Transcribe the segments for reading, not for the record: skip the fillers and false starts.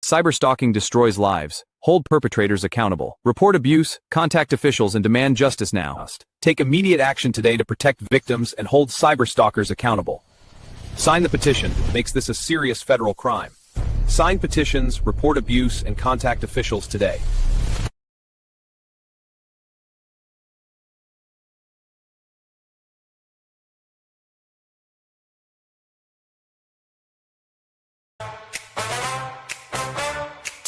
Cyberstalking destroys lives. Hold perpetrators accountable. Report abuse, contact officials, and demand justice now. Take immediate action today to protect victims and hold cyberstalkers accountable. Sign the petition. Makes this a serious federal crime. Sign petitions, report abuse, and contact officials today.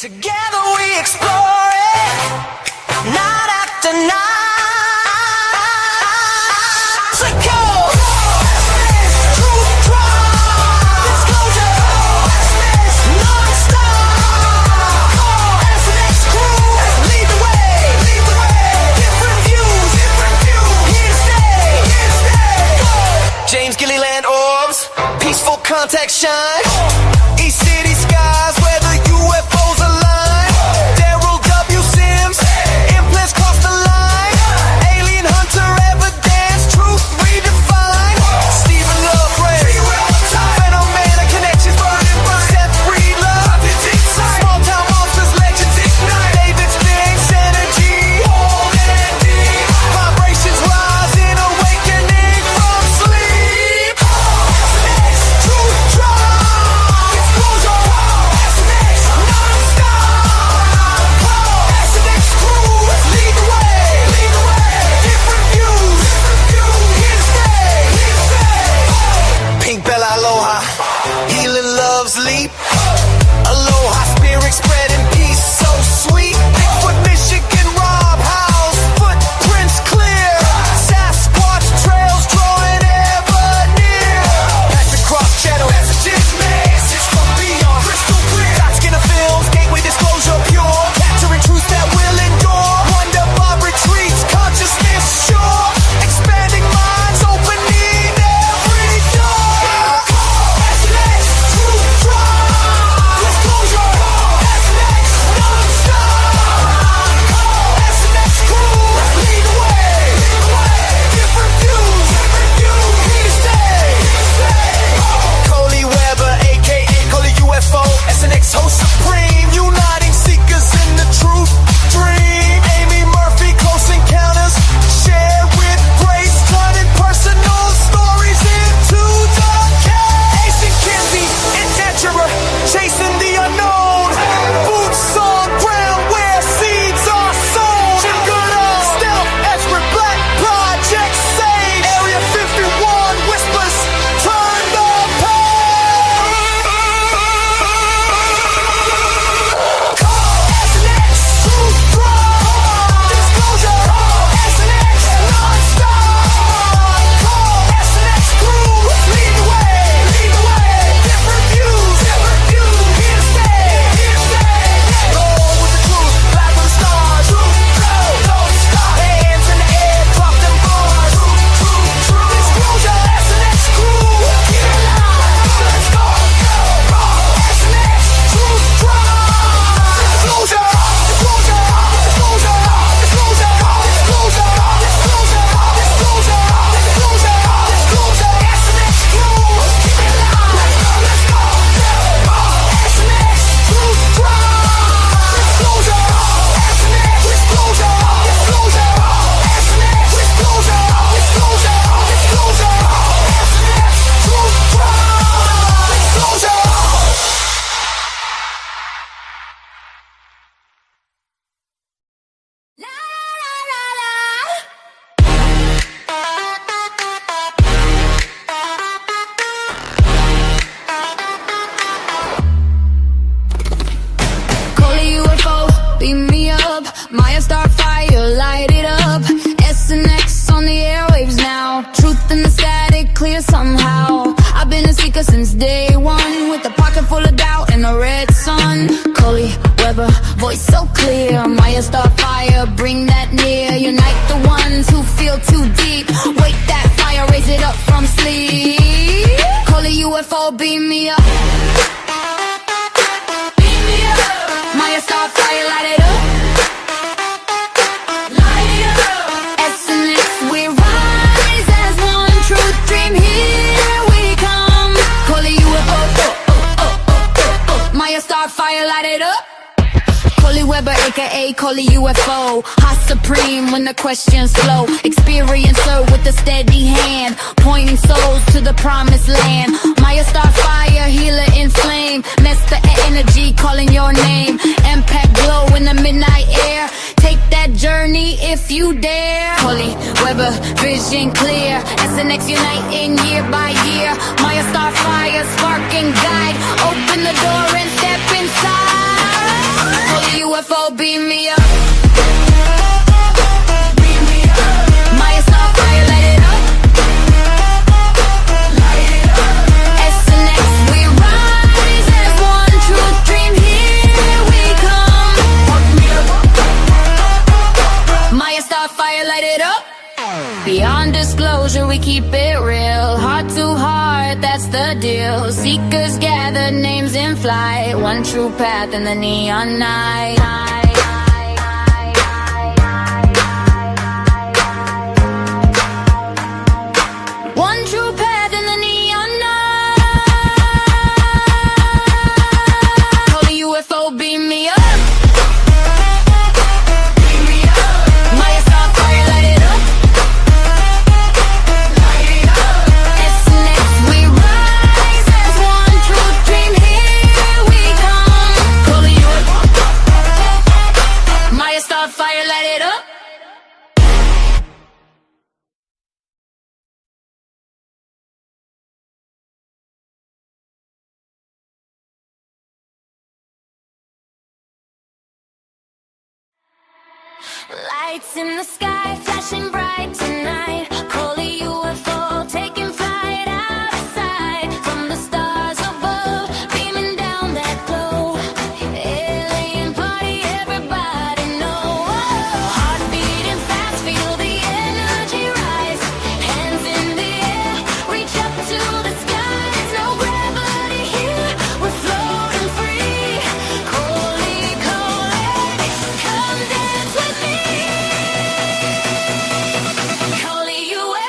Together we explore it, night after night. Recode, truth crime, disclosure, non-stop. SNX crew, lead the way. Different views, here to stay. James Gilliland orbs, peaceful contact shine. East City skies where the UFOs align. Daryl W. Sims, implants cross the line. Alien hunter evidence, truth redefined. Stephen Love Ray, phenomenal connections burning bright. Seth Breed love, small town monsters, legends ignite. David Spinks energy, holding deep. Vibrations rising, awakening from sleep. Truth drive, explosion. Aloha, healing love's leap. Aloha, spirit spreading peace, so sweet. Bigfoot, Michigan, Rob House, footprints clear. Sasquatch trails drawing ever near. Patrick Cross Channel, messages, messages from beyond. Crystal clear. Dot Skinner Films, gateway disclosure pure. Capturing truth that will endure. Wonder Bob retreats, consciousness sure. Expanding minds, opening every door. SNX host supreme, uniting seekers in the truth dream. Amy Murphy, close encounters, share with grace, turning personal stories into the case. Ace and Kenzie, adventurer, chasing the unknown. Boots on ground where seeds are sown. Jim Goodall, stealth expert, Black Project Sage. Area 51, whispers, turn the page. Coley UFO, beam me up. Maya Starfire, light it up. SNX on the airwaves now. Truth in the static, clear somehow. I've been a seeker since day one, with a pocket full of doubt and a red sun. Coley, Weber, voice so clear. Maya Starfire, bring that near. Unite the ones who feel too deep. Wake that fire, raise it up from sleep. Coley UFO, beam me up. Maya Starfire, light it up. Light it up. SNX, we rise as one. Truth dream, here we come. Coley UFO, Maya Starfire. fire, light it up. Coley Weber, aka Coley UFO. Hot supreme when the questions flow. Experiencer with a steady hand, pointing souls to the promised land. Maya star fire, healer in flame. Master energy calling your name. Impact glow in the midnight air. Take that journey if you dare. Coley Weber, vision clear. SNX uniting year by year. Maya star fire, spark and guide. Open the door and step inside. Holy UFO, beam me up. Beam me up. Maya star fire, light it up. Light it up. SNX, we rise as one true dream. Here we come. Maya star fire, light it up. Beyond disclosure, we keep it real. Heart to heart, that's the deal. Seekers gather, names in flight. One true path in the neon night. One true path in the neon night. Holy UFO, beam me up. Fire, light it up. Lights in the sky, flashing bright tonight. Coley UFO, taking flight outside. From the stars above, beaming down that glow. Alien party, everybody know. Heart beating fast, feel the energy rise. Hands in the air, reach up to the sky. There's no gravity here, we're floating free. Coley, Coley, come dance with me. Coley UFO.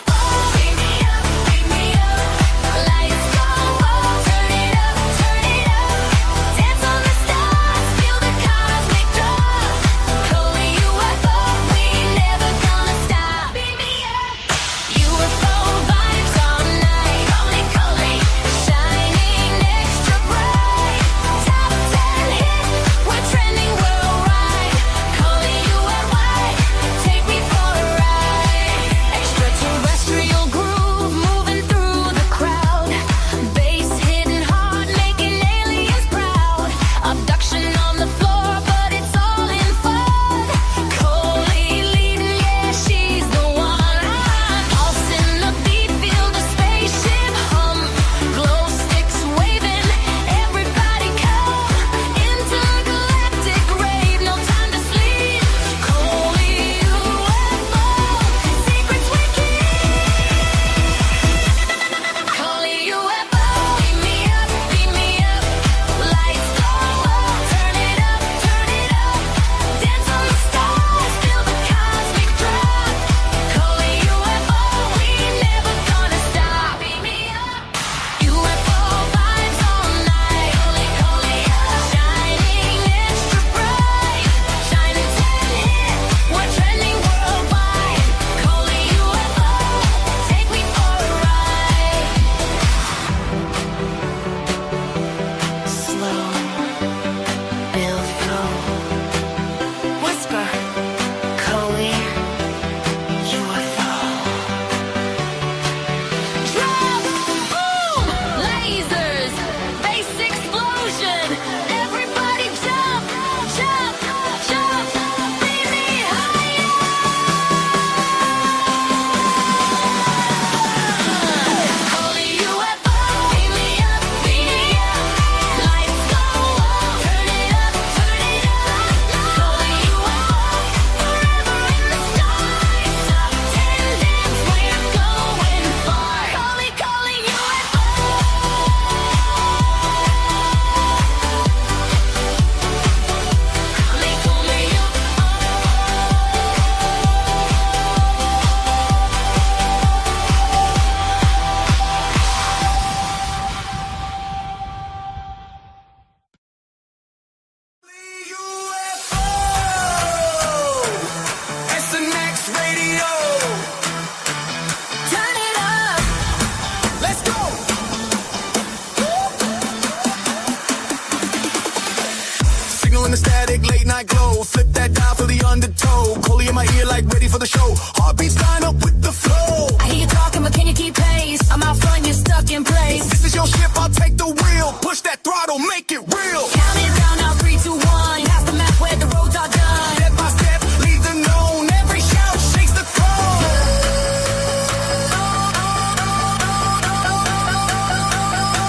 the static, late night glow. Flip that dial for the undertow. Coley in my ear like ready for the show. Heartbeats line up with the flow. I hear you talking, but can you keep pace? I'm out front, you're stuck in place. This is your ship, I'll take the wheel. Push that throttle, make it real. Count it down now, 3, 2, 1. Past the map where the roads are done. Step by step, lead the known. Every shout shakes the throne.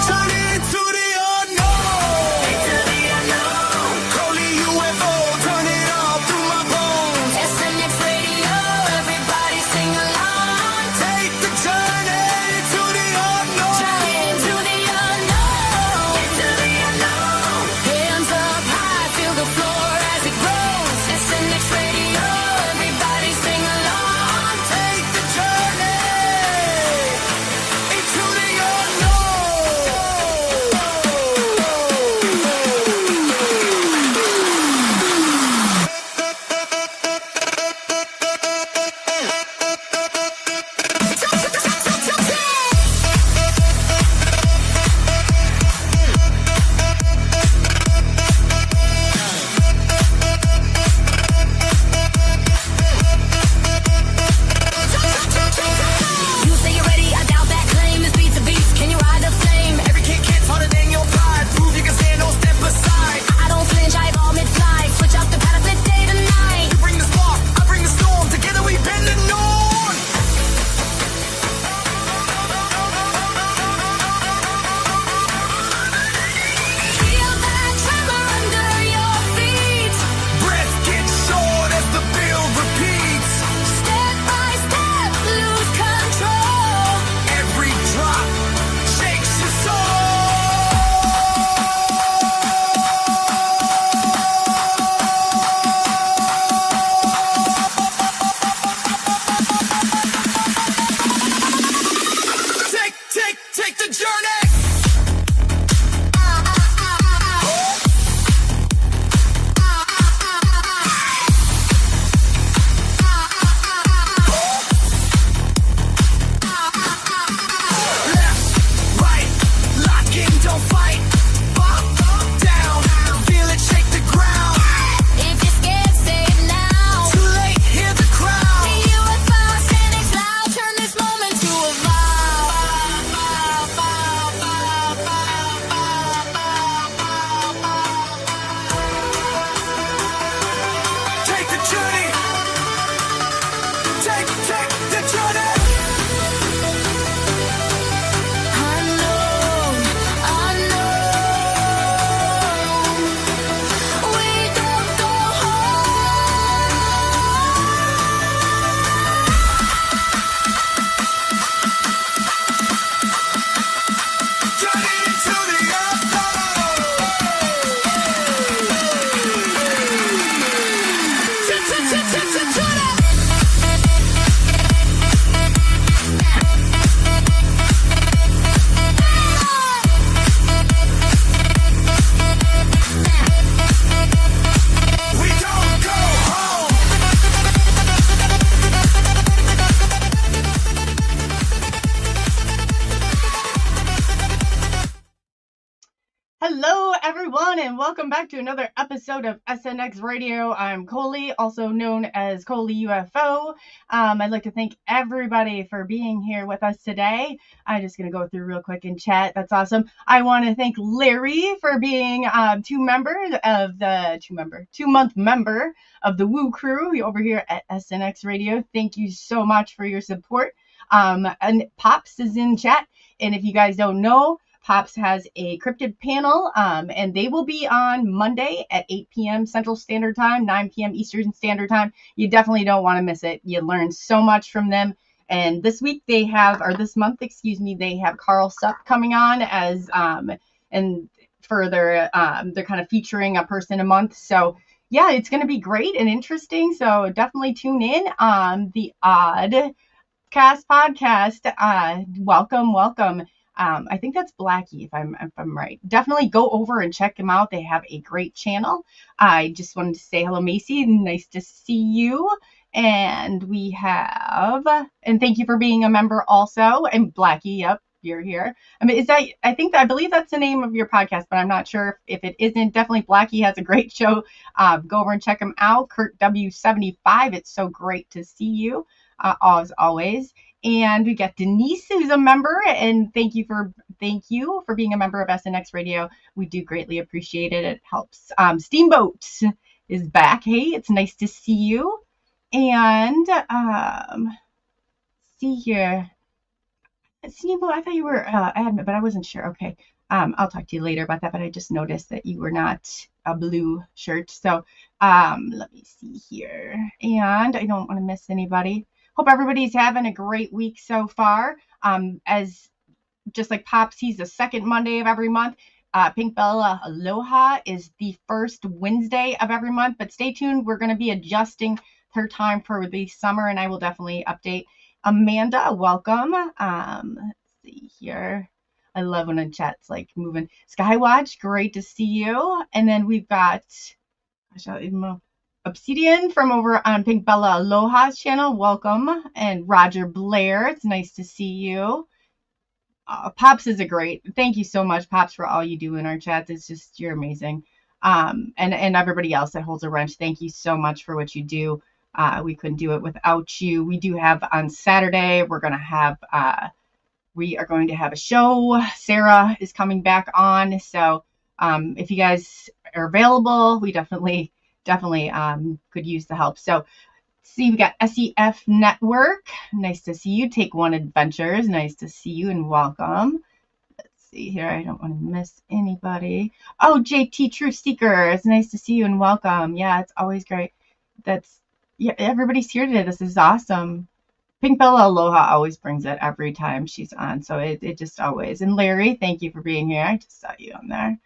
Turn it to the unknown. To the unknown. Coley UFO, turn it up through my bones. SNX Radio, everybody sing along. Take the journey to the unknown. Journey into the unknown. Into the unknown. Hands up high, feel the floor as it grows. SNX Radio, everybody sing along. Take the journey into the You say you're ready, I doubt that claim. This beat's a beast, can you ride the flame? Every kick hits harder than your pride. Prove you can stand, don't step aside. I don't flinch, I evolve mid-flight. Switch up the pattern, flip day to night. You bring the spark, I bring the storm. Together we bend the norm. Feel that tremor under your feet. Breath gets short as the build repeats. Step by step, lose control. Every drop shakes your soul. Take the journey. Left, right, lock in, don't fight. Up, down, feel it shake the ground. If you're scared, say it now. Too late, hear the crowd. UFO, standing loud, turn this moment to a vow. Take the journey. Take the journey. Unknown, unknown. We don't go Journey into the We don't go home. Hello, everyone, and welcome back to another episode of SNX Radio. I'm Coley, also known as Coley UFO. I'd like to thank everybody for being here with us today. I'm just going to go through real quick and chat. That's awesome. I want to thank Larry for being 2-month member of the Woo Crew over here at SNX Radio. Thank you so much for your support. And Pops is in chat, and if you guys don't know, Pops has a cryptid panel, and they will be on Monday at 8 p.m. Central Standard Time, 9 p.m. Eastern Standard Time. You definitely don't want to miss it. You learn so much from them. And this month, they have Carl Supp coming on as, and for their, they're kind of featuring a person a month. So yeah, it's going to be great and interesting. So definitely tune in on the Oddcast podcast. Welcome. I think that's Blackie, if I'm right. Definitely go over and check them out. They have a great channel. I just wanted to say hello, Macy. Nice to see you. And we have, and thank you for being a member also. And Blackie, yep, you're here. I mean, I believe that's the name of your podcast, but I'm not sure if it isn't. Definitely Blackie has a great show. Go over and check him out. Kurt W75. It's so great to see you, as always. And we got Denise, who's a member, and thank you for being a member of SNX Radio. We do greatly appreciate it. It helps. Steamboat is back. Hey, it's nice to see you. And see here, Steamboat. I thought you were admin, but I wasn't sure. Okay, I'll talk to you later about that. But I just noticed that you were not a blue shirt. So let me see here, and I don't want to miss anybody. Hope everybody's having a great week so far. As just like Pops, he's the second Monday of every month. Pink Bella Aloha is the first Wednesday of every month. But stay tuned. We're going to be adjusting her time for the summer, and I will definitely update. Amanda, welcome. Let's see here. I love when the chat's like moving. Skywatch, great to see you. And then we've got Obsidian from over on Pink Bella Aloha's channel. Welcome. And Roger Blair, it's nice to see you. Pops is thank you so much, Pops, for all you do in our chats. It's just, you're amazing. And everybody else that holds a wrench, thank you so much for what you do. We couldn't do it without you. We do have on Saturday, we are going to have a show. Sarah is coming back on. So if you guys are available, we definitely could use the help. So see, we got SEF Network. Nice to see you. Take One Adventures. Nice to see you and welcome. Let's see here. I don't want to miss anybody. Oh, JT True Seeker. It's nice to see you and welcome. Yeah, it's always great. Everybody's here today. This is awesome. Pink Bella Aloha always brings it every time she's on. So it just always. And Larry, thank you for being here. I just saw you on there.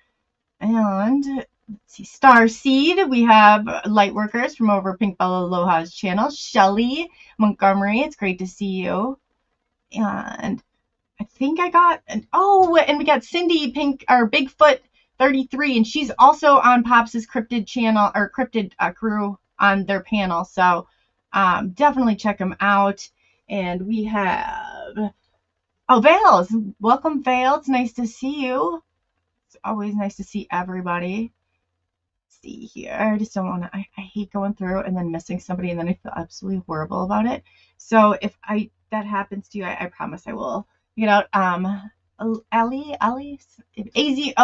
And let's see, Starseed. We have Lightworkers from over Pink Bella Aloha's channel. Shelly Montgomery, it's great to see you. And I think I got and we got Cindy Bigfoot 33, and she's also on Pops's Cryptid channel or Cryptid crew on their panel. So definitely check them out. And we have Vales. Welcome, Vale. It's nice to see you. It's always nice to see everybody. See here. I just don't want to. I hate going through and then missing somebody, and then I feel absolutely horrible about it. So if that happens to you, I promise I will get out. Ali, AZOAZ.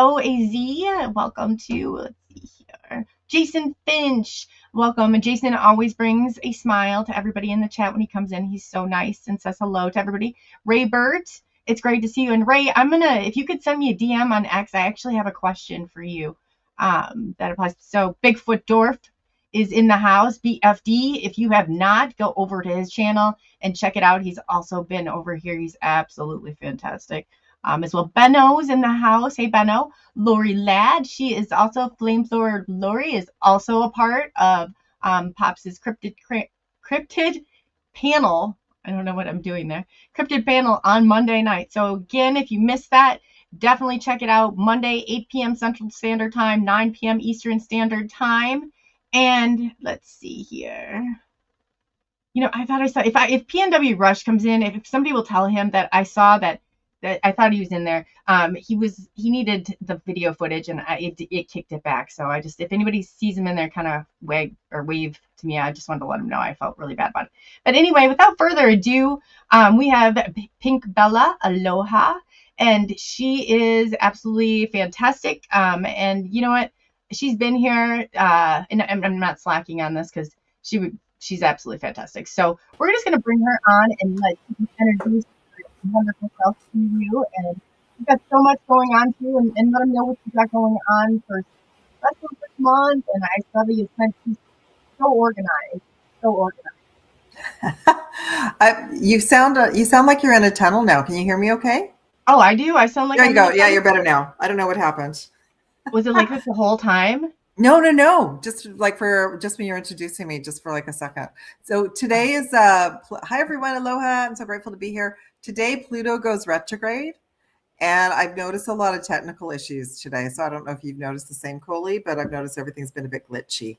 Welcome to. Let's see here. Jason Finch. Welcome. And Jason always brings a smile to everybody in the chat when he comes in. He's so nice and says hello to everybody. Ray Burt. It's great to see you. And Ray, if you could send me a DM on X, I actually have a question for you. That applies. So Bigfoot Dwarf is in the house. BFD. If you have not, go over to his channel and check it out. He's also been over here. He's absolutely fantastic. As well, Benno's in the house. Hey, Benno. Lori Ladd. She is also Flamethrower. Lori is also a part of Pops's cryptid panel. I don't know what I'm doing there. Cryptid panel on Monday night. So again, if you missed that, definitely check it out. Monday, 8 p.m. Central Standard Time, 9 p.m. Eastern Standard Time. And let's see here. I thought I saw, if PNW Rush comes in, if somebody will tell him that I saw that I thought he was in there. He needed the video footage, and it kicked it back. So if anybody sees him in there, kind of wave to me. I just wanted to let him know. I felt really bad about it. But anyway, without further ado, we have Pink Bella Aloha, and she is absolutely fantastic. And you know what? She's been here, and I'm not slacking on this because she's absolutely fantastic. So we're just going to bring her on and let you introduce wonderful self to you, and you've got so much going on too, and let them know what you've got going on for special this month. And I saw that you sent so organized. You sound like you're in a tunnel now. Can you hear me okay? Oh, I do. I sound like there you go. Yeah, you're better now. I don't know what happened. Was it like this the whole time? No. Just when you're introducing me, just for like a second. So today is hi everyone, aloha. I'm so grateful to be here. Today Pluto goes retrograde, and I've noticed a lot of technical issues today. So I don't know if you've noticed the same, Coley, but I've noticed everything's been a bit glitchy.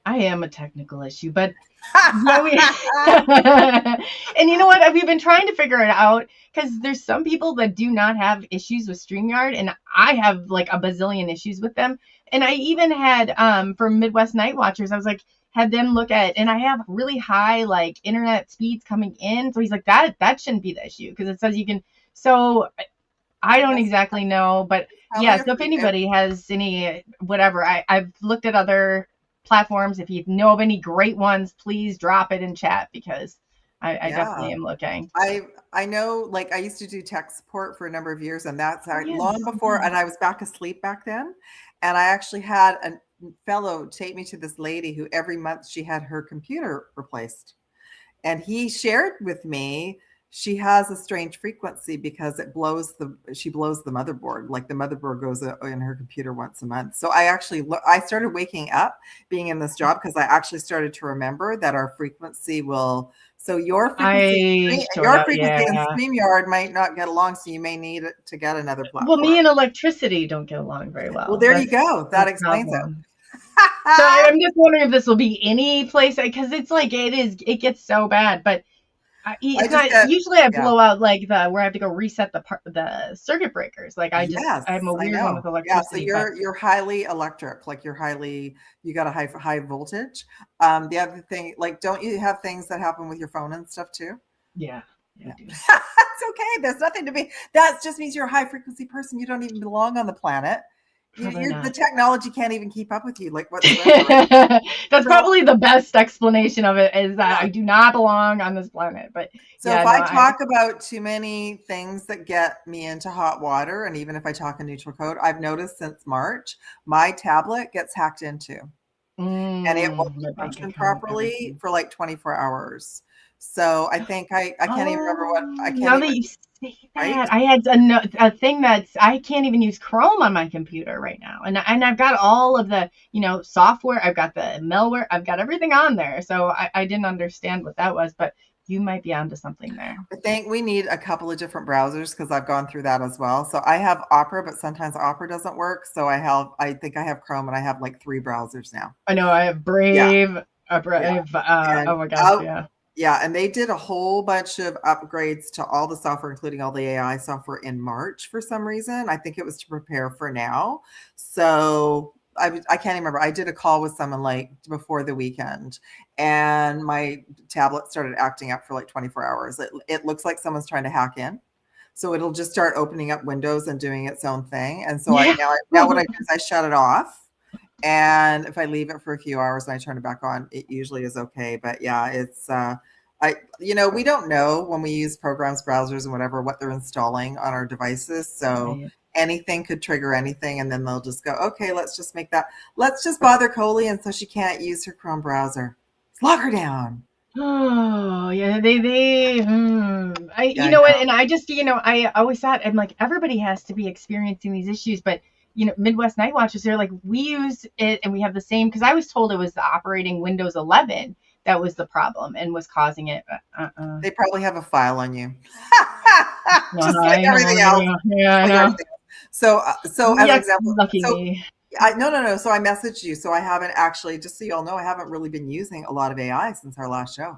I am a technical issue, but we, and you know what? We've been trying to figure it out because there's some people that do not have issues with StreamYard, and I have like a bazillion issues with them. And I even had for Midwest Night Watchers, I was like, had them look at, and I have really high like internet speeds coming in. So he's like, that shouldn't be the issue because it says you can. So I don't exactly know, but yeah. So if anybody has any whatever, I've looked at other platforms. If you know of any great ones, please drop it in chat because I definitely am looking. I know, like I used to do tech support for a number of years, and that's long before, and I was back asleep back then. And I actually had a fellow take me to this lady who every month she had her computer replaced. And he shared with me she has a strange frequency because she blows the motherboard. Like the motherboard goes in her computer once a month. So I started waking up being in this job because I actually started to remember that our frequency will. So your frequency and StreamYard might not get along, so you may need to get another platform. Well, me and electricity don't get along very well. Well, there you go. That explains it. So I'm just wondering if this will be any place because it's like it gets so bad, but. Usually I blow out like where I have to go reset the circuit breakers. Like I'm a weird one with electricity. Yeah, so you're highly electric, like you got a high voltage. The other thing, like, don't you have things that happen with your phone and stuff too? Yeah. I do. It's okay. There's nothing to be. That just means you're a high frequency person. You don't even belong on the planet. The technology can't even keep up with you. Like whatsoever. That's probably the best explanation of it is that I do not belong on this planet. But so if I talk about too many things that get me into hot water, and even if I talk a neutral code, I've noticed since March, my tablet gets hacked into, and it won't function properly for like 24 hours. So I think I can't even remember what I can't. Now that you say that, I had a thing that's I can't even use Chrome on my computer right now, and I've got all of the software, I've got the malware, I've got everything on there. So I didn't understand what that was, but you might be onto something there. I think we need a couple of different browsers because I've gone through that as well. So I have Opera, but sometimes Opera doesn't work. So I think I have Chrome, and I have like 3 browsers now. I know I have Brave, Brave. Oh my gosh, yeah. Yeah, and they did a whole bunch of upgrades to all the software, including all the AI software in March for some reason. I think it was to prepare for now. So I can't even remember. I did a call with someone like before the weekend, and my tablet started acting up for like 24 hours. It looks like someone's trying to hack in. So it'll just start opening up windows and doing its own thing. And so now what I do is I shut it off. And if I leave it for a few hours and I turn it back on, it usually is okay. But yeah, it's we don't know when we use programs, browsers, and whatever what they're installing on our devices. So anything could trigger anything, and then they'll just go, okay, let's just bother Coley, and so she can't use her Chrome browser. Let's lock her down. Oh yeah, you know what? And I just I always thought I'm like everybody has to be experiencing these issues, but. Midwest Night Watchers, they're like, we use it and we have the same, because I was told it was the operating Windows 11 that was the problem and was causing it. They probably have a file on you. Just like everything else. Yeah, I know. So as an example, lucky me. No. So I messaged you. So I haven't actually, just so you all know, I haven't really been using a lot of AI since our last show.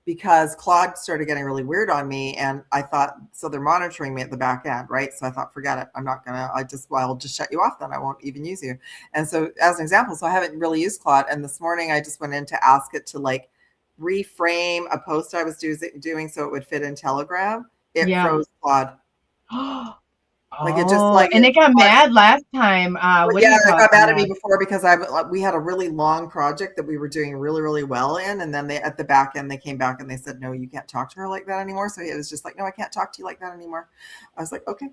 Because Claude started getting really weird on me, and I thought, so they're monitoring me at the back end, right? So I thought, forget it. I'll just shut you off then. I won't even use you. And so as an example, so I haven't really used Claude. And this morning I just went in to ask it to like reframe a post I was doing so it would fit in Telegram. It froze Claude. Like it just and it got mad last time. It got mad at me before because we had a really long project that we were doing really, really well in, and then at the back end they came back and they said, no, you can't talk to her like that anymore. So it was just like, no, I can't talk to you like that anymore. I was like, okay,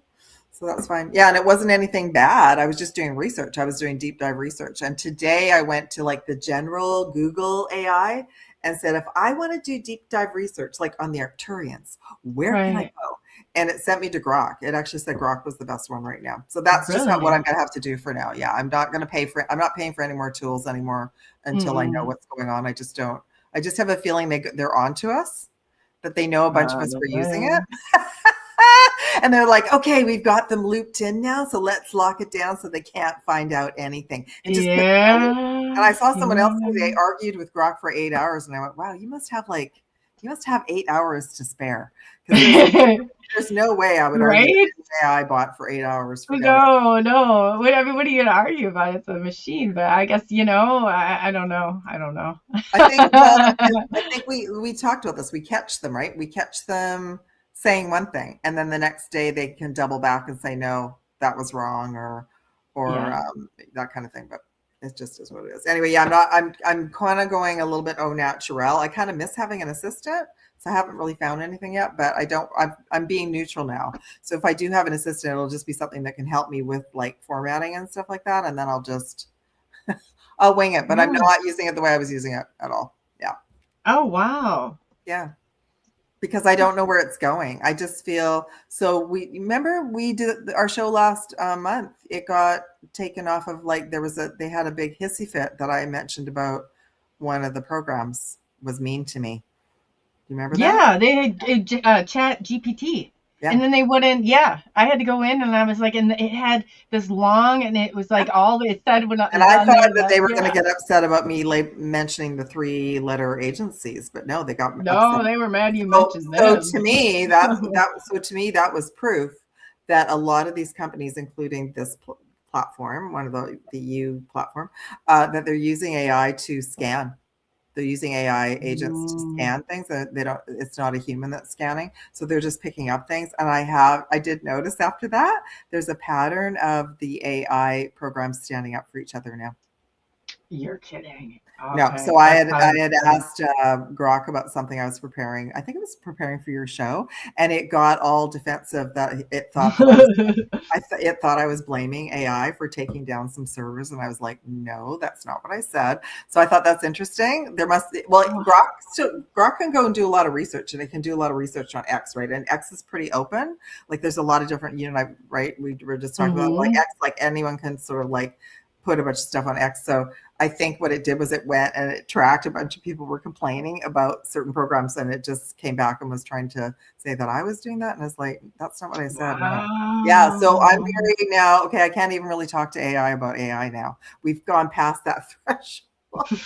so that's fine. Yeah, and it wasn't anything bad. I was just doing research. I was doing deep dive research, and today I went to like the general Google AI and said, if I want to do deep dive research like on the Arcturians, where can I go? And it sent me to Grok. It actually said Grok was the best one right now. So that's just not what I'm going to have to do for now. Yeah, I'm not paying for any more tools anymore until I know what's going on. I just have a feeling they're on to us, that they know a bunch of us were using it. And they're like, okay, we've got them looped in now, so let's lock it down so they can't find out anything. And just And I saw someone else, they argued with Grok for 8 hours, and I went, wow, you must have 8 hours to spare. Because there's no way I would argue Right? with an AI bot for 8 hours. Forget it. No. What are you gonna argue about? It's a machine, but I guess I don't know. I think we talked about this. We catch them, right? We catch them saying one thing, and then the next day they can double back and say, no, that was wrong, or that kind of thing. But it just is what it is. Anyway, yeah, I'm kind of going a little bit au naturel. I kind of miss having an assistant, so I haven't really found anything yet, but I'm being neutral now. So if I do have an assistant, it'll just be something that can help me with like formatting and stuff like that, and then I'll wing it, but I'm not using it the way I was using it at all. Yeah. Oh, wow. Yeah. Because I don't know where it's going. I just feel, so remember we did our show last month. It got taken off of they had a big hissy fit that I mentioned about one of the programs was mean to me. Do you remember that? Yeah, they had Chat GPT. Yeah. And then they wouldn't, I had to go in and I was like, and it had this long, and it was like all it said when and I thought that they were going to get upset about me mentioning the 3-letter agencies, but no, they got upset. They were mad you mentioned them. So to me, that was proof that a lot of these companies, including this platform, one of the U platform, that they're using AI to scan. They're using AI agents to scan things. It's not a human that's scanning. So they're just picking up things. And I did notice after that, there's a pattern of the AI programs standing up for each other now. You're kidding. No, so I had asked Grok about something I was preparing. I think it was preparing for your show, and it got all defensive that it thought it thought I was blaming AI for taking down some servers, and I was like, no, that's not what I said. So I thought that's interesting. Grok can go and do a lot of research, and it can do a lot of research on X, right? And X is pretty open. Like there's a lot of different, right? We were just talking about like X, like anyone can sort of like put a bunch of stuff on X. So I think what it did was it went and it tracked a bunch of people were complaining about certain programs, and it just came back and was trying to say that I was doing that. And I was like, that's not what I said. Wow. Yeah. So I'm very now, okay, I can't even really talk to AI about AI now. We've gone past that threshold.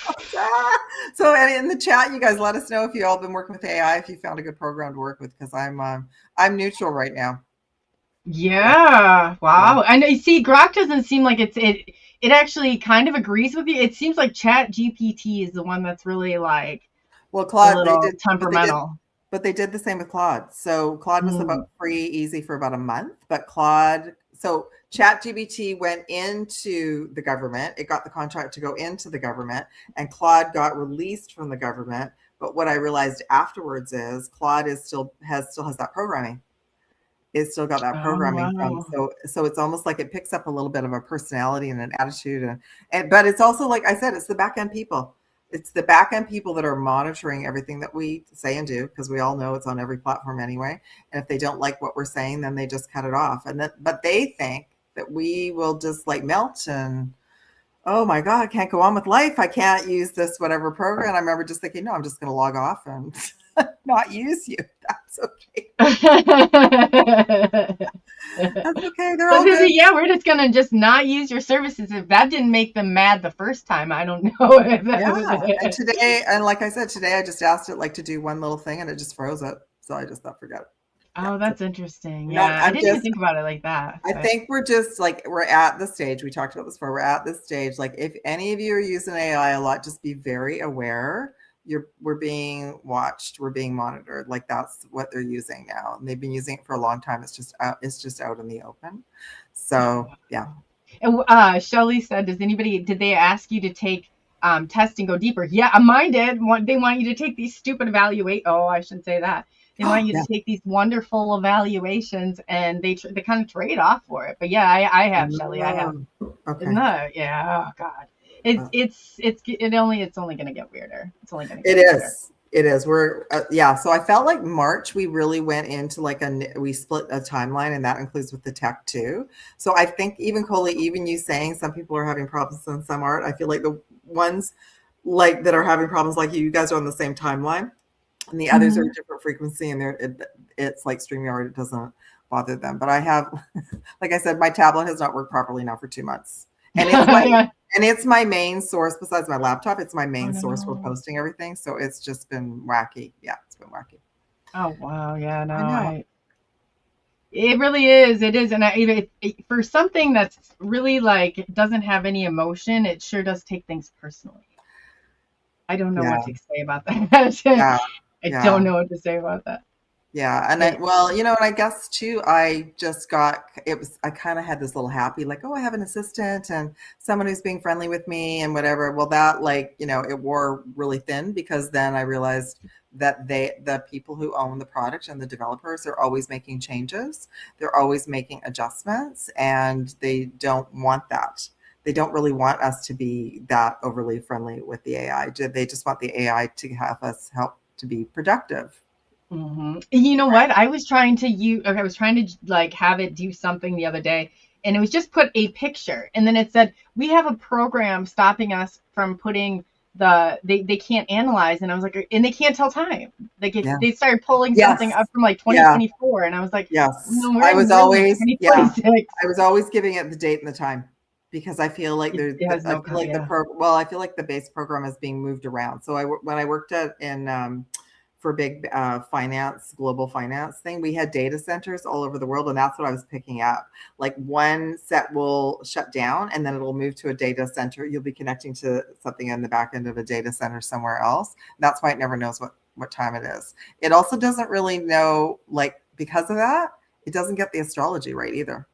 So and in the chat, you guys let us know if you all been working with AI, if you found a good program to work with, because I'm neutral right now. Yeah. Wow. Yeah. And you see, Grok doesn't seem like it actually kind of agrees with you. It seems like Chat GPT is the one that's really like Claude, a little temperamental. But they did the same with Claude. So Claude was about free, easy for about a month. But so Chat GPT went into the government. It got the contract to go into the government, and Claude got released from the government. But what I realized afterwards is Claude still has that programming. It's still got that programming from, so it's almost like it picks up a little bit of a personality and an attitude, but it's also, like I said, it's the back end people. It's the back end people that are monitoring everything that we say and do, because we all know it's on every platform anyway. And if they don't like what we're saying, then they just cut it off. But they think that we will just like melt and, oh my God, I can't go on with life. I can't use this whatever program. I remember just thinking, no, I'm just going to log off and not use you. That's okay. That's okay. They're all good. Yeah, we're just gonna just not use your services. If that didn't make them mad the first time, I don't know. And today, and like I said, today I just asked it like to do one little thing, and it just froze it. So I just thought, forget it. Oh, that's interesting. Yeah, I didn't even think about it like that. I think we're at the stage. We talked about this before. We're at this stage. Like if any of you are using AI a lot, just be very aware. We're being watched, we're being monitored. Like that's what they're using now, and they've been using it for a long time. It's just out in the open. So yeah. And Shelly said, did they ask you to take test and go deeper? Yeah, mine did. They want you to take these stupid I shouldn't say that. They want you to take these wonderful evaluations, and they kind of trade off for it. But yeah, I have, Shelly. I have. Okay. Yeah. Oh God. It's only going to get weirder. It's only going to get weirder. It is. We're so I felt like March we really went into we split a timeline, and that includes with the tech too. So I think even Coley, even you saying some people are having problems and some aren't, I feel like the ones like that are having problems like you guys are on the same timeline, and the others are a different frequency, and it's like StreamYard, it doesn't bother them. But I have, like I said, my tablet has not worked properly now for 2 months. And And it's my main source besides my laptop. It's my main source for no. posting everything. So it's just been wacky. Yeah, it's been wacky. Oh wow, yeah, no, I know. it really is. It is, and for something that's really like doesn't have any emotion, it sure does take things personally. I don't know Yeah. what to say about that. Yeah. I Yeah. don't know what to say about that. Yeah. And and I guess too, I kind of had this little happy, like, oh, I have an assistant and someone who's being friendly with me and whatever. Well, that it wore really thin because then I realized that the people who own the product and the developers are always making changes. They're always making adjustments and they don't want that. They don't really want us to be that overly friendly with the AI. They just want the AI to have us help to be productive. Mm-hmm. You know what? I was trying to like have it do something the other day, and it was just put a picture, and then it said we have a program stopping us from putting they can't analyze, and I was like, and they can't tell time. Like if they started pulling something up from like 2024, and I was like, yes, no, I was always 2026. I was always giving it the date and the time because I feel like It has no I feel like the base program is being moved around. So when I worked for big global finance thing, we had data centers all over the world, and that's what I was picking up. Like one set will shut down and then it'll move to a data center. You'll be connecting to something in the back end of a data center somewhere else. That's why it never knows what time it is. It also doesn't really know, like, because of that, it doesn't get the astrology right either.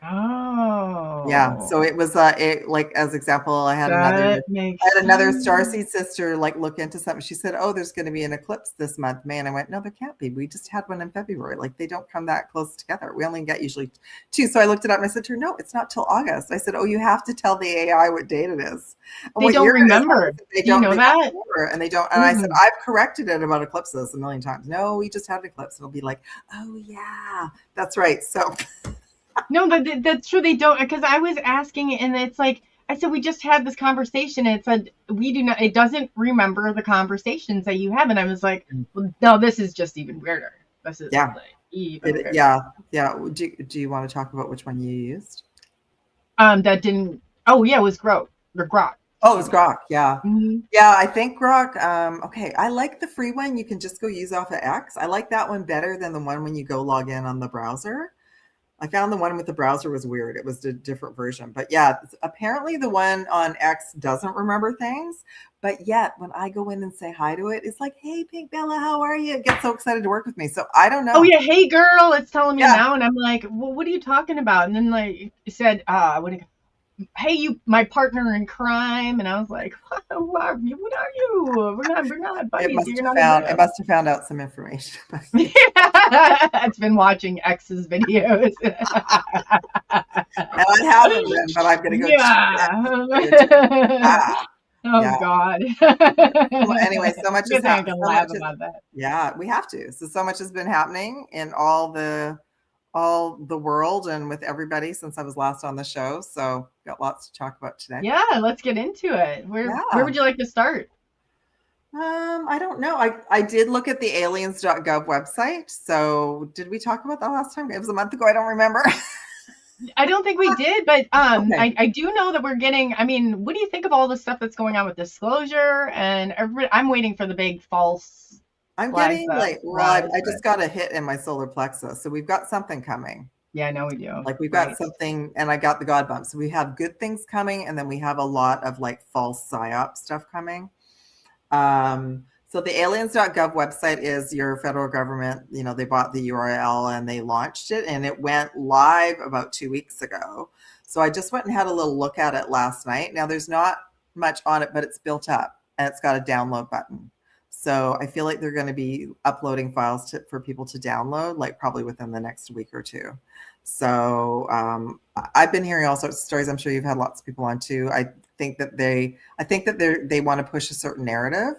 Oh. Yeah. So it was like, as example, I had another starseed sister like look into something. She said, oh, there's going to be an eclipse this month, May. And I went, no, there can't be. We just had one in February. Like they don't come that close together. We only get usually 2. So I looked it up and I said to her, no, it's not till August. I said, oh, you have to tell the AI what date it is. And they don't remember. They don't know that? And they don't. And I said, I've corrected it about eclipses a million times. No, we just had an eclipse. It'll be like, oh yeah, that's right. So no, but that's true. They don't, because I was asking, and it's like I said, we just had this conversation, and it said we do not. It doesn't remember the conversations that you have, and I was like, well, no, this is just even weirder. This is like even weirder. Yeah. Do you want to talk about which one you used? That didn't. Oh yeah, it was Grok. Oh, it was Grok. Yeah. Mm-hmm. Yeah, I think Grok. Okay, I like the free one. You can just go use off of X. I like that one better than the one when you go log in on the browser. I found the one with the browser was weird. It was a different version. But yeah, apparently the one on X doesn't remember things. But yet when I go in and say hi to it, it's like, hey, Pink Bella, how are you? It gets so excited to work with me. So I don't know. Oh yeah, hey girl, it's telling me now. And I'm like, well, what are you talking about? And then like it said, hey, you, my partner in crime. And I was like, what are you? We're not buddies. It must have found out some information. It's been watching X's videos. And I haven't been, but I'm going to go check it. God. Well, anyway, so much is happening. Yeah, we have to. So much has been happening in all the world and with everybody since I was last on the show. So got lots to talk about today. Yeah, let's get into it. Where would you like to start? I don't know. I did look at the aliens.gov website. So did we talk about that last time? It was a month ago. I don't remember. I don't think we did, but okay. I do know that we're getting, I mean, what do you think of all the stuff that's going on with disclosure? And I'm waiting for the big false. I'm getting I just got a hit in my solar plexus. So we've got something coming. Yeah, I know we do. Like we've got something, and I got the God bump. So we have good things coming, and then we have a lot of like false psyop stuff coming. So the aliens.gov website is your federal government. You know, they bought the URL and they launched it, and it went live about 2 weeks ago. So I just went and had a little look at it last night. Now there's not much on it, but it's built up and it's got a download button. So I feel like they're going to be uploading files for people to download, like probably within the next week or two. So I've been hearing all sorts of stories. I'm sure you've had lots of people on too. I think that they want to push a certain narrative,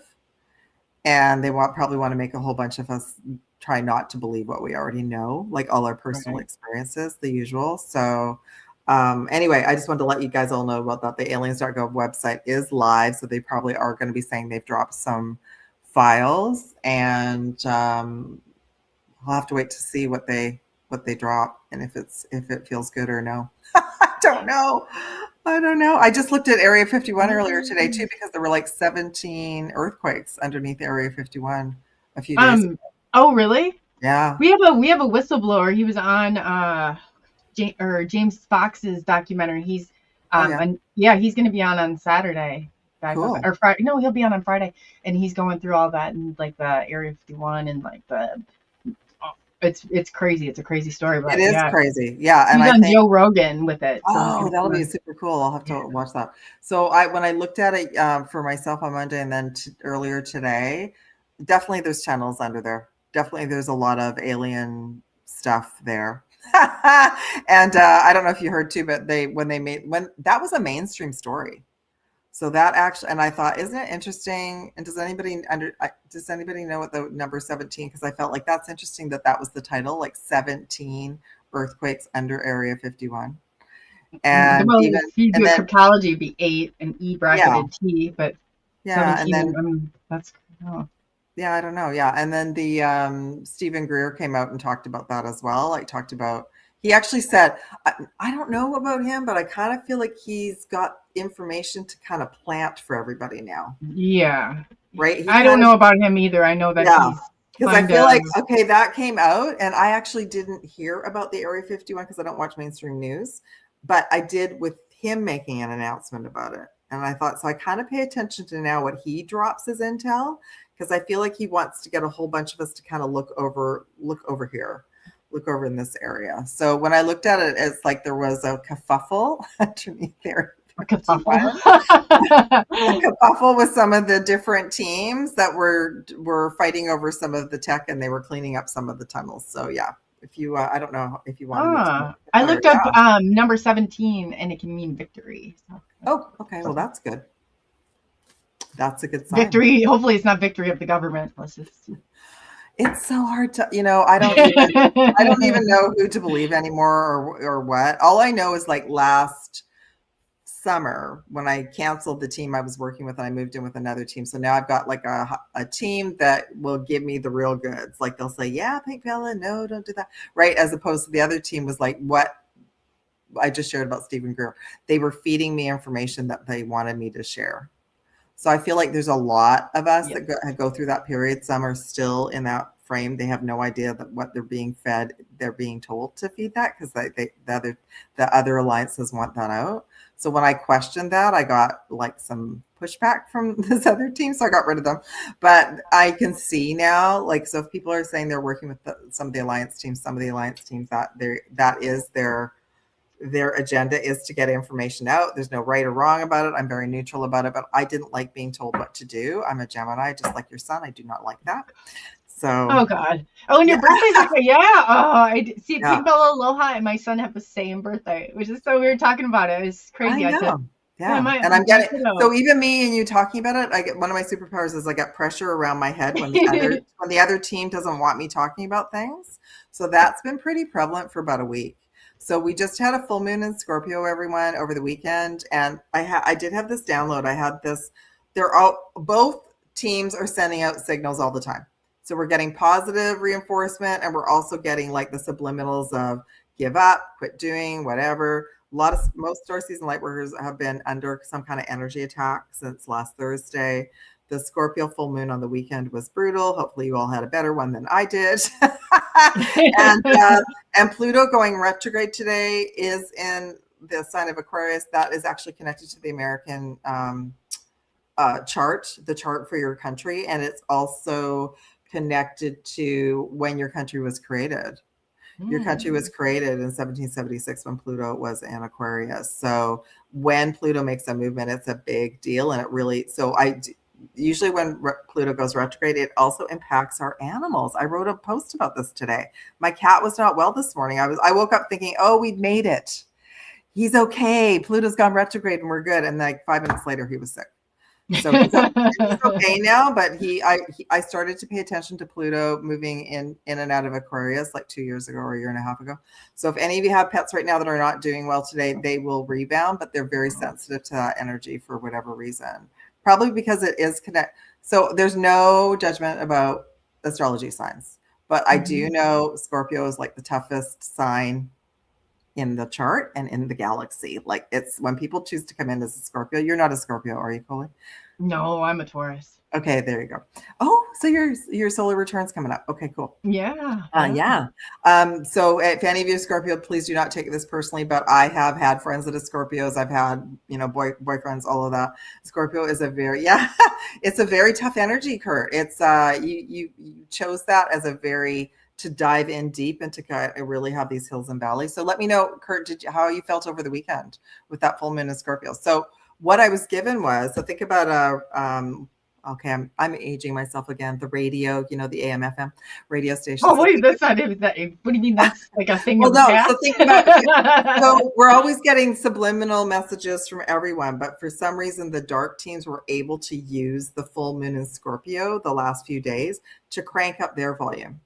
and they probably want to make a whole bunch of us try not to believe what we already know, like all our personal experiences, the usual. So anyway, I just wanted to let you guys all know about that. The aliens.gov website is live, so they probably are going to be saying they've dropped some files, and we'll have to wait to see what they drop and if it feels good or no. don't know. I don't know. I just looked at Area 51 earlier today too, because there were like 17 earthquakes underneath Area 51 a few days ago. Oh, really? Yeah. We have a whistleblower. He was on James Fox's documentary. He's he's going to be on Saturday. Cool. Or Friday. No, he'll be on Friday, and he's going through all that and like the Area 51 and like the. It's crazy. It's a crazy story, but it is crazy. Yeah, and he's I on think Joe Rogan with it. So that'll be super cool. I'll have to watch that. So when I looked at it for myself on Monday and then earlier today, definitely there's channels under there. Definitely there's a lot of alien stuff there. And I don't know if you heard too, but when that was a mainstream story. So that actually, and I thought, isn't it interesting? And does anybody know what the number 17? Because I felt like that's interesting that was the title, like 17 earthquakes under Area 51. And if you do cryptology, it'd be 8 and E bracketed T, but 17, and then that's yeah, I don't know. Yeah, and then the Stephen Greer came out and talked about that as well. Like talked about. He actually said, I don't know about him, but I kind of feel like he's got information to kind of plant for everybody now. Yeah. Right? I don't know about him either. I know that he's because I feel like, okay, that came out, and I actually didn't hear about the Area 51 because I don't watch mainstream news, but I did with him making an announcement about it. And I thought, so I kind of pay attention to now what he drops as intel, because I feel like he wants to get a whole bunch of us to kind of look over here. Look over in this area. So when I looked at it, it's like there was a kerfuffle underneath there. A kerfuffle. A kerfuffle with some of the different teams that were fighting over some of the tech, and they were cleaning up some of the tunnels. So yeah, if you, I don't know if you want to. I looked up number 17, and it can mean victory. So. Oh, okay. Well, that's good. That's a good sign. Victory. Hopefully, it's not victory of the government. Let's just. It's so hard to, I don't even know who to believe anymore or what. All I know is like last summer when I canceled the team I was working with and I moved in with another team. So now I've got like a team that will give me the real goods. Like they'll say, yeah, Pink Bella, no, don't do that. Right. As opposed to the other team was like what I just shared about Stephen Greer. They were feeding me information that they wanted me to share. So I feel like there's a lot of us that go through that period. Some are still in that frame. They have no idea that what they're being fed, they're being told to feed that because the other alliances want that out. So when I questioned that, I got like some pushback from this other team. So I got rid of them. But I can see now, like, so if people are saying they're working with some of the alliance teams, that is their agenda is to get information out. There's no right or wrong about it. I'm very neutral about it, but I didn't like being told what to do. I'm a Gemini, just like your son. I do not like that. So. Oh God. Oh, and your birthday's like I see. Pink Bella, Aloha, and my son have the same birthday, which is so weird talking about it. It's crazy. I know. And I'm getting so even me and you talking about it. I get one of my superpowers is I get pressure around my head when the other team doesn't want me talking about things. So that's been pretty prevalent for about a week. So we just had a full moon in Scorpio, everyone, over the weekend. And I did have this download. I had this, both teams are sending out signals all the time. So we're getting positive reinforcement, and we're also getting like the subliminals of give up, quit doing, whatever. Most star season light workers have been under some kind of energy attack since last Thursday. The Scorpio full moon on the weekend was brutal. Hopefully you all had a better one than I did. And Pluto going retrograde today is in the sign of Aquarius. That is actually connected to the American chart, the chart for your country. And it's also connected to when your country was created. Your country was created in 1776 when Pluto was in Aquarius. So when Pluto makes a movement, it's a big deal. And it really, usually when Pluto goes retrograde, it also impacts our animals. I wrote a post about this today. My cat was not well this morning. I woke up thinking, oh, we'd made it. He's okay. Pluto's gone retrograde and we're good. And like 5 minutes later, he was sick. So he's okay now, but I started to pay attention to Pluto moving in and out of Aquarius like 2 years ago or a year and a half ago. So if any of you have pets right now that are not doing well today, they will rebound, but they're very sensitive to that energy for whatever reason. Probably because it is connected. So there's no judgment about astrology signs, but I do know Scorpio is like the toughest sign in the chart and in the galaxy. Like it's when people choose to come in as a Scorpio. You're not a Scorpio, are you, Coley? No, I'm a Taurus. Okay, there you go. Oh, so your solar return's coming up. Okay, cool. Yeah. Yeah. So if any of you are Scorpio, please do not take this personally, but I have had friends that are Scorpios. I've had, boyfriends, all of that. Scorpio is it's a very tough energy, Kurt. It's you chose that as a very to dive in deep and to really have these hills and valleys. So let me know, Kurt, how you felt over the weekend with that full moon in Scorpio. So what I was given was, so think about okay, I'm aging myself again. The radio, the AM FM radio station. Oh wait, that's not even that. What do you mean? That's like a thing. Well, of the no. past? So think about it. So we're always getting subliminal messages from everyone, but for some reason, the dark teams were able to use the full moon in Scorpio the last few days to crank up their volume.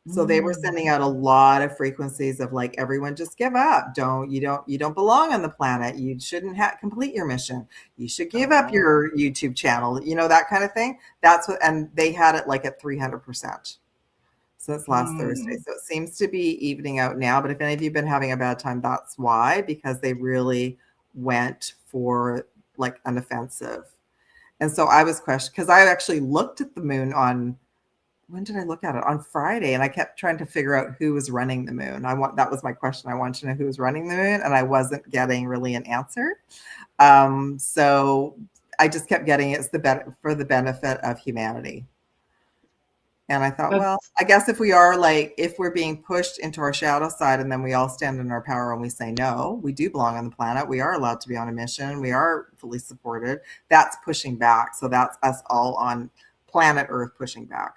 So they were sending out a lot of frequencies of like, everyone just give up. You don't belong on the planet. You shouldn't complete your mission. You should give up your YouTube channel, that kind of thing. That's what, and they had it like at 300% since last Thursday. So it seems to be evening out now, but if any of you have been having a bad time, that's why, because they really went for like an offensive. And so I was questioning, because I actually looked at the moon when did I look at it? On Friday, and I kept trying to figure out who was running the moon. That was my question. I wanted to know who was running the moon, and I wasn't getting really an answer. So I just kept getting it's for the benefit of humanity. And I thought, well, I guess if we're being pushed into our shadow side, and then we all stand in our power and we say, no, we do belong on the planet. We are allowed to be on a mission. We are fully supported. That's pushing back. So that's us all on planet Earth pushing back.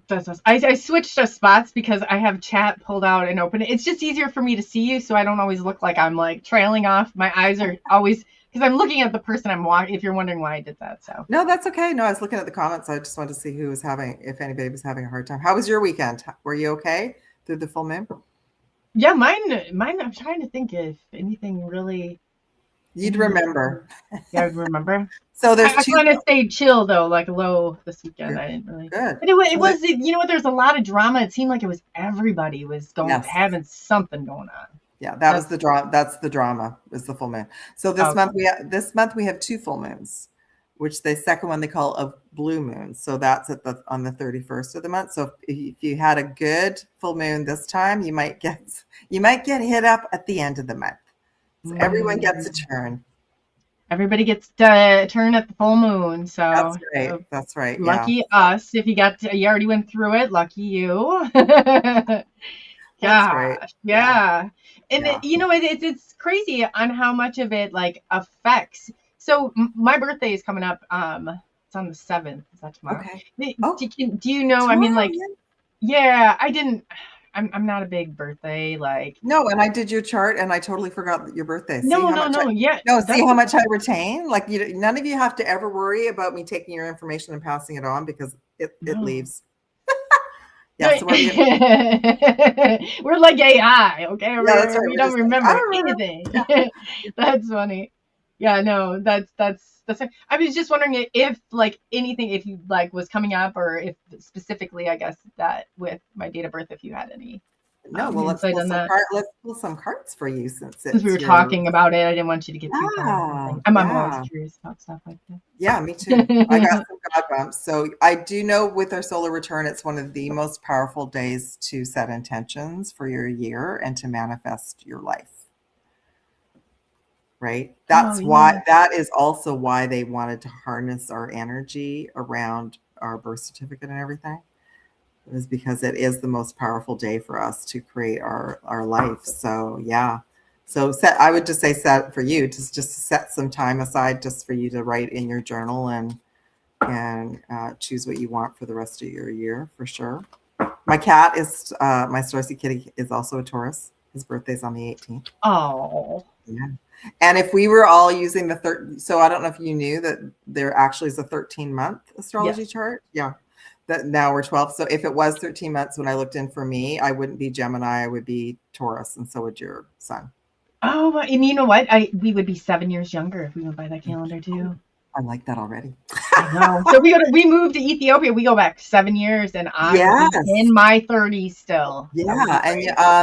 I switched us spots because I have chat pulled out and open. It's just easier for me to see you, so I don't always look like I'm like trailing off. My eyes are always, because I'm looking at the person I'm walking. If you're wondering why I did that, so no, that's okay. No, I was looking at the comments. I just wanted to see if anybody was having a hard time. How was your weekend? Were you okay through the full moon? Yeah, mine. I'm trying to think if anything really. You'd remember. Yeah, I remember. So there's I kind of stayed chill though, like low this weekend. Good. I didn't really. Good. But it was there's a lot of drama. It seemed like it was everybody was having something going on. Yeah, was the drama. That's the drama. Is the full moon. So this month we have two full moons, which the second one they call a blue moon. So that's on the 31st of the month. So if you had a good full moon this time, you might get hit up at the end of the month. So everyone gets a turn. Everybody gets to turn at the full moon. So that's right. That's right. Lucky us. If you already went through it. Lucky you. That's right. Yeah. And it's crazy on how much of it like affects. So my birthday is coming up. It's on the 7th. Is that tomorrow? Okay. Do you know? Tomorrow, I mean, like, yeah. I didn't. I'm not a big birthday like. No, and I did your chart, and I totally forgot your birthday. See how much I retain. Like none of you have to ever worry about me taking your information and passing it on because it leaves. Yeah, so we're like AI, okay? Yeah, that's right. We don't remember anything. Yeah. That's funny. Yeah, no, that's. I was just wondering if like anything, if you like was coming up, or if specifically, I guess that with my date of birth, if you had any. No, well, let's pull some cards for you since we were talking about it. I didn't want you to get too far. I'm always curious about stuff like that. Yeah, me too. I got some God bumps. So I do know with our solar return, it's one of the most powerful days to set intentions for your year and to manifest your life. Right? That's why, that is also why they wanted to harness our energy around our birth certificate and everything. Is because it is the most powerful day for us to create our life. So yeah. So I would just say set for you to just set some time aside just for you to write in your journal and choose what you want for the rest of your year for sure. My cat is my Starsy kitty is also a Taurus. His birthday's on the 18th. Oh. Yeah. And if we were all using the so I don't know if you knew that there actually is a 13-month astrology chart. Yeah. That now we're 12. So if it was 13 months when I looked in for me, I wouldn't be Gemini. I would be Taurus, and so would your son. Oh, and you know what? We would be 7 years younger if we went by that calendar too. I like that already. I know. So we moved to Ethiopia. We go back 7 years, and I'm Yes. in my 30s still. Yeah, and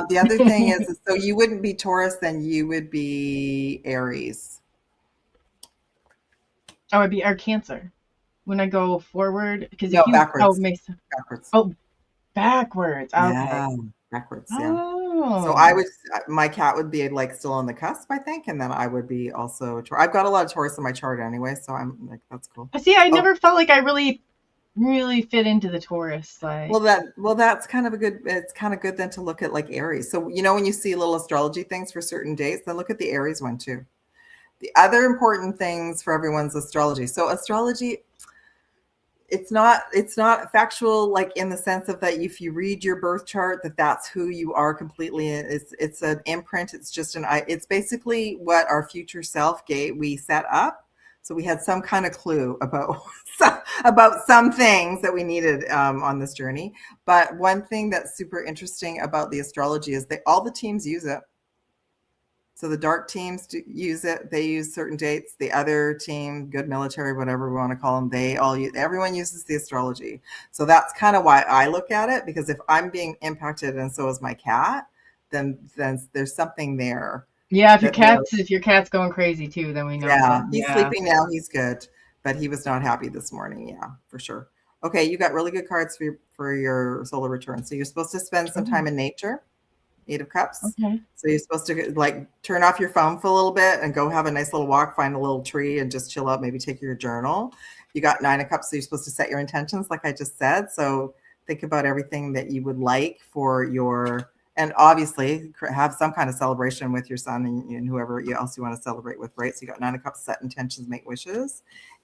the other thing is, so you wouldn't be Taurus, then you would be Aries. Oh, I'd be our Cancer when I go forward, because No, if you backwards. makes Backwards. backwards. Okay. Yeah, backwards. Yeah. Oh. So my cat would be like still on the cusp, I think, and then I would be also. I've got a lot of Taurus in my chart anyway, so I'm like, that's cool. See, I never felt like I really fit into the Taurus side. Well, that's kind of it's kind of good then to look at like Aries. So when you see little astrology things for certain dates, then look at the Aries one too. The other important things for everyone's astrology. So astrology, it's not factual, like in the sense of that if you read your birth chart, that's who you are completely. It's an imprint. It's just it's basically what our future self we set up. So we had some kind of clue about some things that we needed on this journey. But one thing that's super interesting about the astrology is all the teams use it. So the dark teams use it. They use certain dates. The other team, good military, whatever we want to call them, everyone uses the astrology. So that's kind of why I look at it, because if I'm being impacted and so is my cat, then there's something there. Yeah, if your cat's going crazy too, then we know. Yeah, he's sleeping now. He's good, but he was not happy this morning. Yeah, for sure. Okay, you got really good cards for your solar return. So you're supposed to spend some time in nature. 8 of Cups. Okay. So you're supposed to like turn off your phone for a little bit and go have a nice little walk, find a little tree and just chill out, maybe take your journal. You got 9 of Cups, so you're supposed to set your intentions like I just said. So think about everything that you would like for and obviously have some kind of celebration with your son and whoever else you want to celebrate with, right? So you got 9 of Cups, set intentions, make wishes.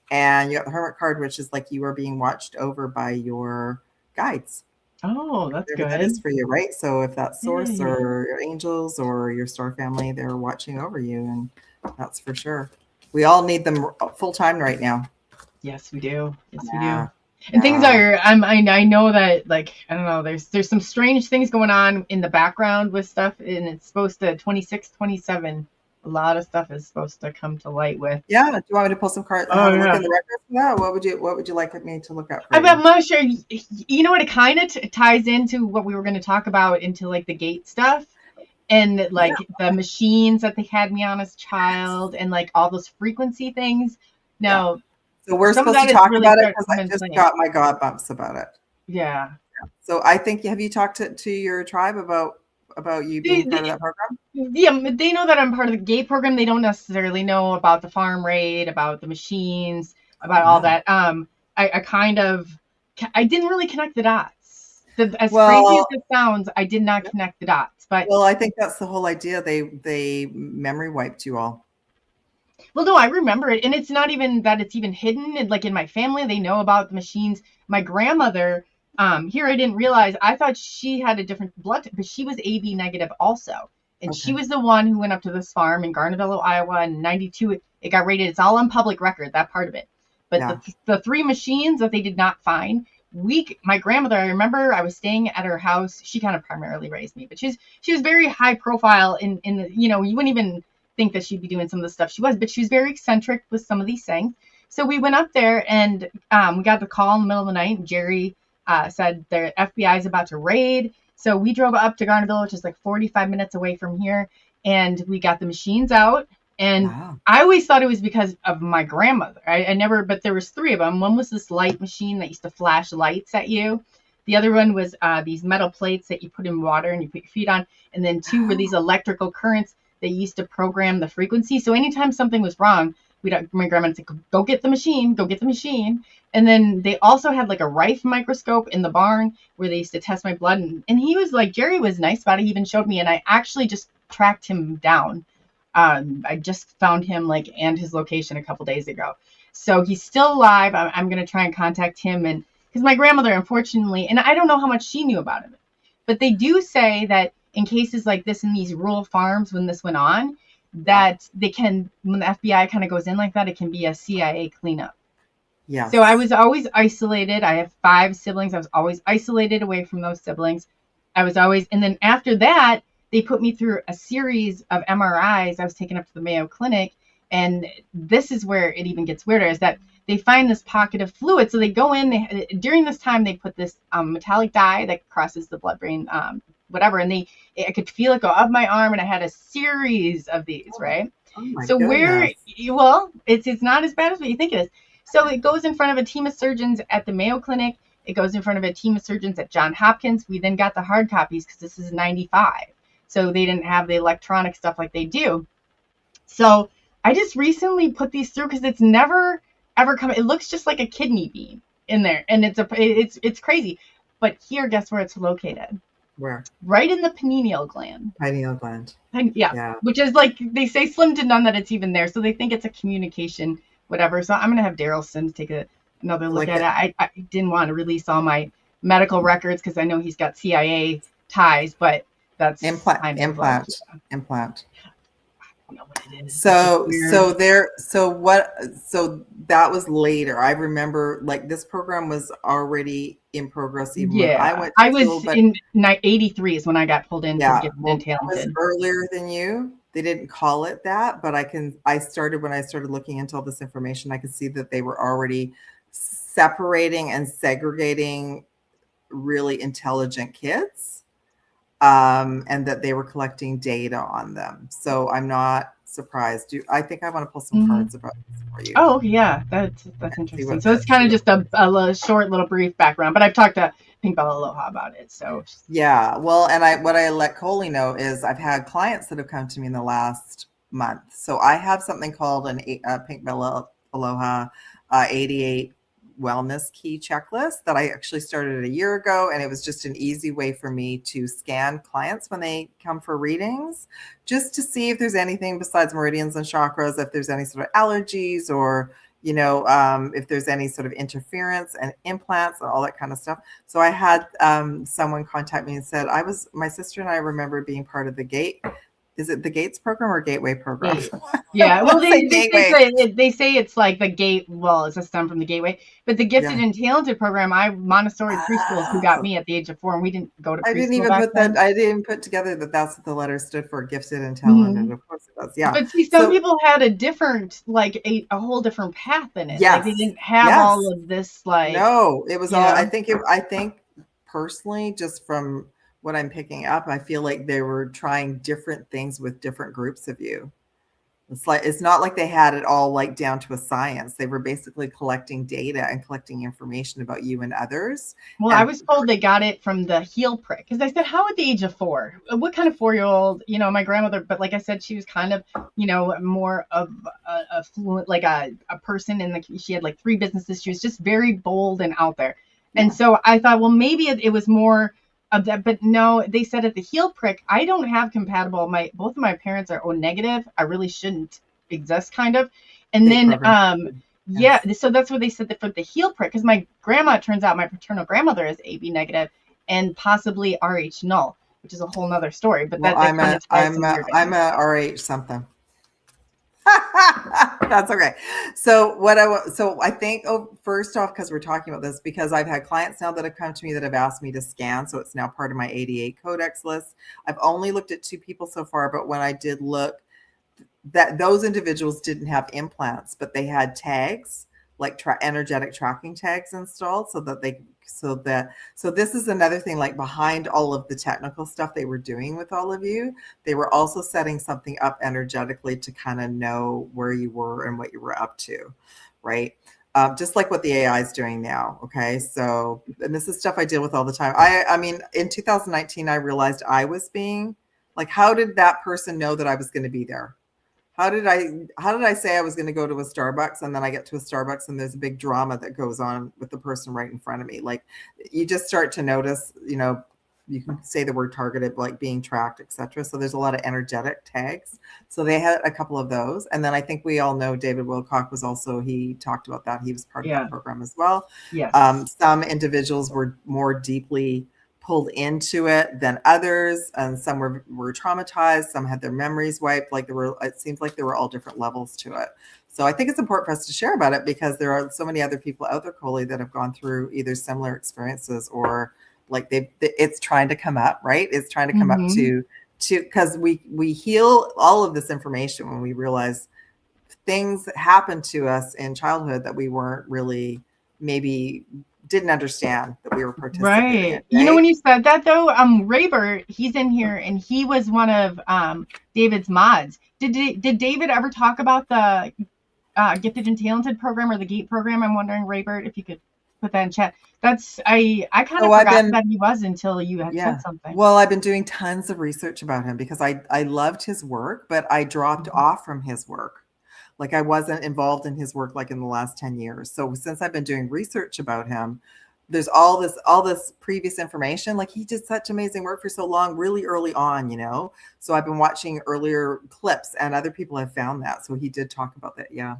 And you got the Hermit card, which is like you are being watched over by your guides. Oh, that's good. That is for you, right? So if that's source or your angels or your star family, they're watching over you, and that's for sure. We all need them full time right now. Yes, we do. Yes, we do. And things are. I know that, like, I don't know. There's some strange things going on in the background with stuff, and it's supposed to 26, 27. A lot of stuff is supposed to come to light with. Yeah. Do you want me to pull some cards? Look in the records? Yeah. What would you like me to look at? I'm not sure. You know what? It kind of ties into what we were going to talk about, into like the gate stuff, and like the machines that they had me on as a child, and like all those frequency things. Now, so we're supposed to talk about it because I just got my God bumps about it. Yeah. So I think, have you talked to your tribe about you being part of that program? Yeah, they know that I'm part of the gate program. They don't necessarily know about the farm raid, about the machines, about all that. I didn't really connect the dots. Crazy as it sounds, I did not connect the dots. But I think that's the whole idea. They memory wiped you all. Well, no, I remember it, and it's not even that it's even hidden. And like in my family, they know about the machines. My grandmother. Here I didn't realize, I thought she had a different blood type, but she was AB negative also. And she was the one who went up to this farm in Garnavillo, Iowa in 92. It got raided. It's all on public record, that part of it. But the 3 machines that they did not find, my grandmother, I remember I was staying at her house. She kind of primarily raised me, but she was very high profile in the, you wouldn't even think that she'd be doing some of the stuff she was, but she was very eccentric with some of these things. So we went up there and we got the call in the middle of the night, and Jerry said the FBI is about to raid. So we drove up to Garnavillo, which is like 45 minutes away from here, and we got the machines out. And I always thought it was because of my grandmother. I never, but there was 3 of them. One was this light machine that used to flash lights at you. The other one was these metal plates that you put in water and you put your feet on. And then 2 were these electrical currents that used to program the frequency. So anytime something was wrong, my grandma would say, go get the machine, go get the machine. And then they also had like a Rife microscope in the barn where they used to test my blood. And he was like, Jerry was nice about it. He even showed me, and I actually just tracked him down. I just found him and his location a couple days ago. So he's still alive. I'm going to try and contact him. And because my grandmother, unfortunately, and I don't know how much she knew about him, but they do say that in cases like this in these rural farms, when this went on, that they can, when the FBI kind of goes in like that, it can be a CIA cleanup. Yeah. So I was always isolated. I have 5 siblings. I was always isolated away from those siblings. And then after that, they put me through a series of MRIs. I was taken up to the Mayo Clinic, And this is where it even gets weirder, is that they find this pocket of fluid. So they go in, during this time, they put this metallic dye that crosses the blood-brain, whatever. And I could feel it go up my arm, and I had a series of these, right? Oh my So goodness. it's not as bad as what you think it is. So it goes in front of a team of surgeons at the Mayo Clinic. It goes in front of a team of surgeons at Johns Hopkins. We then got the hard copies because this is 95. So they didn't have the electronic stuff like they do. So I just recently put these through because it's never ever come. It looks just like a kidney bean in there, and it's crazy. But here, guess where it's located? Where? Right in the pineal gland. Pineal gland. Yeah. Which is like, they say slim to none that it's even there, so they think it's a communication, whatever. So I'm gonna have Daryl Sims take another look at it. I didn't want to release all my medical records because I know he's got CIA ties, but that's implant. I don't know what it is. So that was later. I remember like this program was already in progress even when I went to school, but in 83 is when I got pulled in for Gifted and it was Talented. earlier than you. They didn't call it that, but when I started looking into all this information, I could see that they were already separating and segregating really intelligent kids. And that they were collecting data on them. So I'm not surprised. I think I want to pull some cards about this for you. Oh, yeah, that's interesting. So it's kind of just a short little brief background, but I've talked to Pink Bella Aloha about it. So yeah, well, and what I let Coley know is I've had clients that have come to me in the last month. So I have something called a Pink Bella Aloha 88 wellness key checklist that I actually started a year ago, and it was just an easy way for me to scan clients when they come for readings, just to see if there's anything besides meridians and chakras, if there's any sort of allergies, or if there's any sort of interference and implants and all that kind of stuff. So I had someone contact me and said, my sister and I remember being part of the GATE. Is it the GATES program or Gateway program? Yeah, well, they say it's like the GATE. Well, it's a stem from the Gateway, but the Gifted and Talented program. Montessori preschools who got me at the age of 4, and we didn't go to preschool. I didn't even put together that that's what the letter stood for, Gifted and Talented. Of course it does. Yeah. But see, some people had a different, like a whole different path in it. Yes. Like they didn't have all of this. Like no, it was all. I think personally, just from what I'm picking up, I feel like they were trying different things with different groups of you. It's not like they had it all like down to a science. They were basically collecting data and collecting information about you and others. Well, I was told they got it from the heel prick, because I said, how at the age of 4? What kind of 4-year-old? My grandmother, but like I said, she was kind of, more of a fluent, like a person she had like 3 businesses. She was just very bold and out there. Yeah. And so I thought, well, maybe it was more of that, but no, they said at the heel prick, I don't have compatible. Both of my parents are O negative. I really shouldn't exist, kind of. And then, so that's what they said that for the heel prick, because my grandma, it turns out my paternal grandmother is AB negative and possibly RH null, which is a whole nother story. But I'm a RH something. That's okay. So I think, first off, because we're talking about this, because I've had clients now that have come to me that have asked me to scan. So it's now part of my 88 codex list. I've only looked at 2 people so far, but when I did look, that those individuals didn't have implants, but they had tags, like energetic tracking tags installed, so this is another thing, like behind all of the technical stuff they were doing with all of you, they were also setting something up energetically to kind of know where you were and what you were up to, right? Just like what the AI is doing now. Okay. So, and this is stuff I deal with all the time. I mean, in 2019, I realized I was being like, how did that person know that I was going to be there? How did I say I was going to go to a Starbucks, and then I get to a Starbucks and there's a big drama that goes on with the person right in front of me? Like, you just start to notice, you can say the word targeted, like being tracked, etc. So there's a lot of energetic tags. So they had a couple of those. And then I think we all know David Wilcock was also, he talked about that. He was part of that program as well. Yeah. Some individuals were more deeply pulled into it than others, and some were traumatized, some had their memories wiped. Like it seems like there were all different levels to it. So I think it's important for us to share about it, because there are so many other people out there, Coley, that have gone through either similar experiences, or like it's trying to come up, right? It's trying to come up to because we heal all of this information when we realize things happened to us in childhood that we weren't really maybe didn't understand that we were participating in. Right. Right? You know, when you said that though, Raybert, he's in here and he was one of David's mods. Did David ever talk about the Gifted and Talented program or the GATE program? I'm wondering, Raybert, if you could put that in chat. That's I kind of forgot that he was until you had said something. Well, I've been doing tons of research about him because I loved his work, but I dropped off from his work. Like I wasn't involved in his work like in the last 10 years. So since I've been doing research about him, there's all this previous information. Like he did such amazing work for so long, really early on, you know. So I've been watching earlier clips and other people have found that. So he did talk about that. Yeah.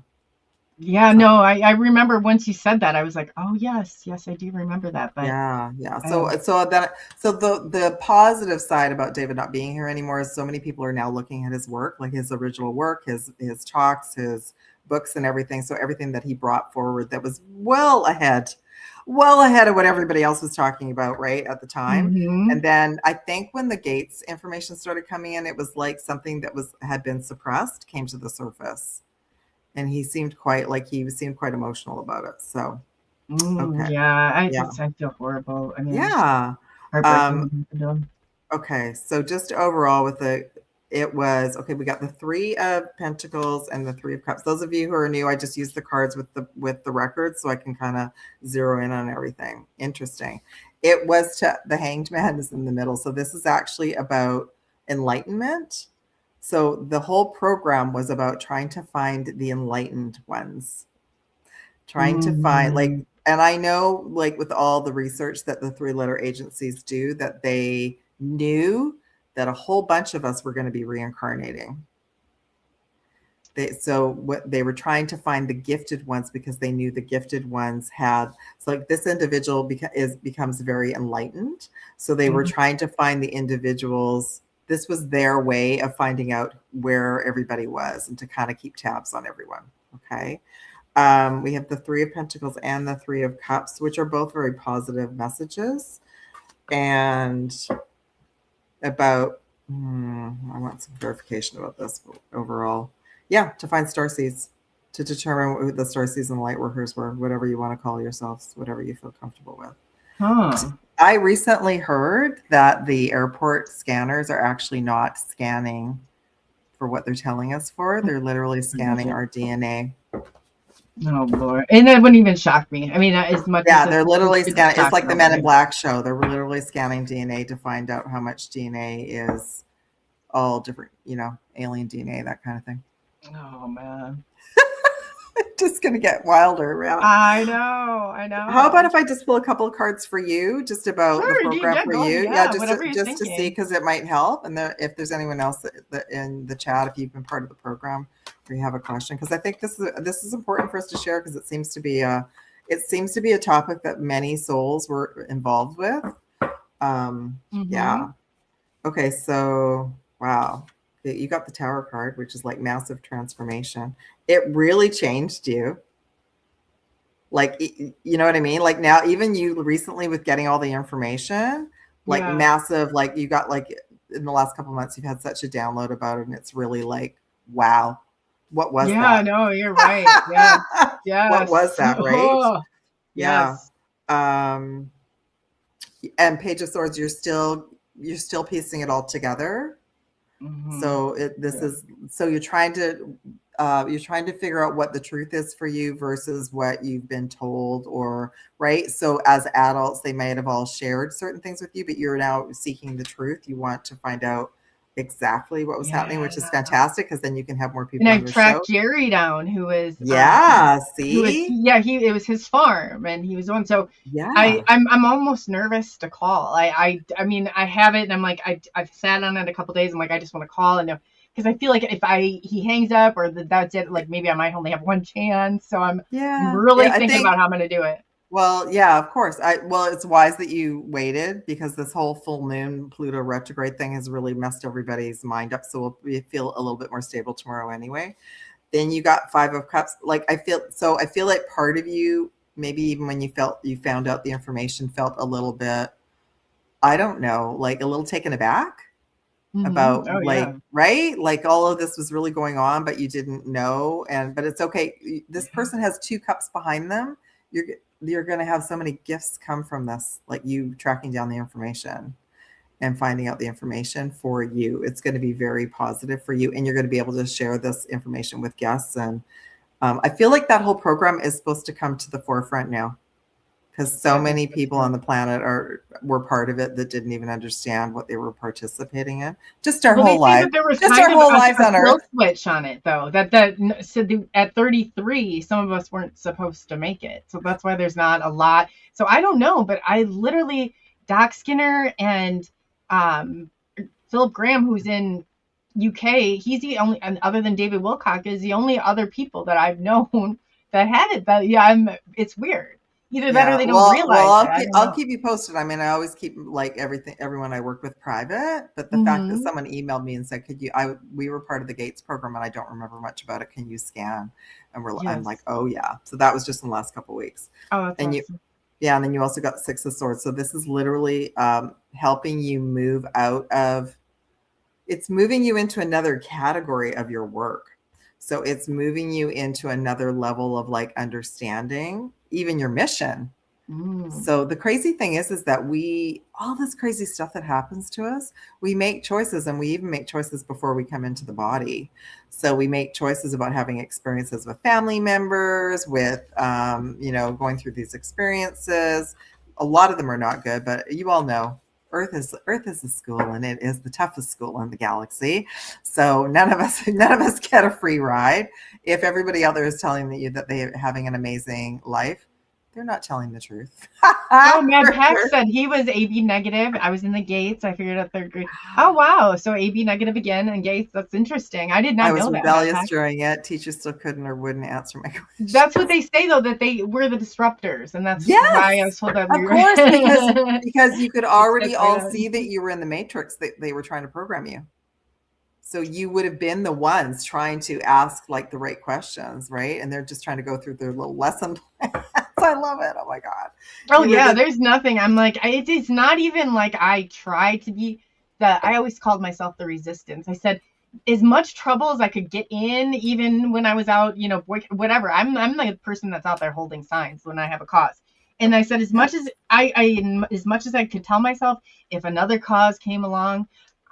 Yeah, no, I remember once you said that, I was like, oh yes, I do remember that. But yeah. So the positive side about David not being here anymore is so many people are now looking at his work, like his original work, his talks, his books and everything. So everything that he brought forward that was well ahead of what everybody else was talking about, right, at the time. And then I think when the Gates information started coming in, it was like something that had been suppressed came to the surface. And he seemed quite emotional about it. So, okay. I feel horrible. I mean, yeah. Heartbreaking. Okay. So just overall with it was, okay, we got the 3 of Pentacles and the 3 of Cups. Those of you who are new, I just used the cards with the records so I can kind of zero in on everything. Interesting. It was the Hanged Man is in the middle. So this is actually about enlightenment. So the whole program was about trying to find the enlightened ones, trying to find and I know with all the research that the 3-letter agencies do, that they knew that a whole bunch of us were going to be reincarnating. They were trying to find the gifted ones because they knew the gifted ones had, so like this individual becomes very enlightened. So they were trying to find the individuals. This was their way of finding out where everybody was and to kind of keep tabs on everyone. Okay. We have the 3 of Pentacles and the 3 of Cups, which are both very positive messages. And about, I want some verification about this overall. Yeah, to find starseeds, to determine who the starseeds and light workers were, whatever you want to call yourselves, whatever you feel comfortable with. I recently heard that the airport scanners are actually not scanning for what they're telling us for. They're literally scanning our DNA. Oh Lord. And that wouldn't even shock me. I mean, as much as they're literally scanning. It's like the Men in Black show. They're literally scanning DNA to find out how much DNA is all different, alien DNA, that kind of thing. Oh man. Just gonna get wilder around. I know. How about if I just pull a couple of cards for you, just about the program for you? Just to see, because it might help. And if there's anyone else that in the chat, if you've been part of the program or you have a question, because I think this is important for us to share, because it seems to be a topic that many souls were involved with. Yeah. Okay. So wow. You got the Tower card, which is like massive transformation. It really changed you. Like, you know what I mean? Like now, even you recently with getting all the information, like massive, like you got like in the last couple of months, you've had such a download about it. And it's really like, wow, what was that? Yeah, no, you're right. Yeah. What was that, right? Oh, yes. And Page of Swords, you're still piecing it all together. So you're trying to figure out what the truth is for you versus what you've been told, or right. So as adults, they might have all shared certain things with you, but you're now seeking the truth. You want to find out exactly what was happening, which is fantastic, because then you can have more people. And I've tracked Jerry down, who was it was his farm, and he was the one. So I'm almost nervous to call. I mean, I have it, and I'm like, I've sat on it a couple days. I'm like, I just want to call, and because I feel like if he hangs up or that's it, like maybe I might only have one chance. So I'm really thinking about how I'm going to do it. Well, yeah, of course. It's wise that you waited, because this whole full moon Pluto retrograde thing has really messed everybody's mind up. So we'll feel a little bit more stable tomorrow anyway. Then you got 5 of Cups. Like I feel like part of you, maybe even when you found out the information, felt a little bit, I don't know, like a little taken aback. about Oh, like, yeah. right? Like all of this was really going on, but you didn't know. But it's okay. This person has 2 cups behind them. You're going to have so many gifts come from this, like you tracking down the information and finding out the information for you. It's going to be very positive for you. And you're going to be able to share this information with guests. And I feel like that whole program is supposed to come to the forefront now, because so many people on the planet were part of it that didn't even understand what they were participating in. Just our whole life. There was Just kind our whole of lives on a Earth. switch on it, though. So at 33, some of us weren't supposed to make it. So that's why there's not a lot. So I don't know, but I literally, Doc Skinner and Philip Graham, who's in UK, he's the only, and other than David Wilcock, is the only other people that I've known that had it. But yeah, it's weird. Either that or they don't realize it. I'll keep you posted. I mean, I always keep like everyone I work with private, but the fact that someone emailed me and said, we were part of the Gates program and I don't remember much about it. Can you scan? And I'm like, oh yeah. So that was just in the last couple of weeks. Oh, that's awesome. And then you also got 6 of Swords. So this is literally helping you move it's moving you into another category of your work. So it's moving you into another level of like understanding even your mission. So the crazy thing is that all this crazy stuff that happens to us, we make choices, and we even make choices before we come into the body. So we make choices about having experiences with family members, with, going through these experiences. A lot of them are not good, but you all know Earth is a school, and it is the toughest school in the galaxy. So none of us get a free ride. If everybody out there is telling you that they're having an amazing life, they're not telling the truth. Oh, Mad Pack said he was AB negative. I was in the Gates. I figured out 3rd grade. Oh, wow. So AB negative again in Gates. That's interesting. I did not know that. I was rebellious during it. Teachers still couldn't or wouldn't answer my questions. That's what they say, though, that they were the disruptors. And that's why I was told that. Of course, because you could already all see that you were in the matrix, that they were trying to program you. So you would have been the ones trying to ask like the right questions, right? And they're just trying to go through their little lesson plans. I love it. Oh my God. Oh yeah, there's nothing. I'm like, it's not even like I try to be I always called myself the resistance. I said, as much trouble as I could get in, even when I was out, whatever. I'm the person that's out there holding signs when I have a cause. And I said, as much as I could tell myself, if another cause came along,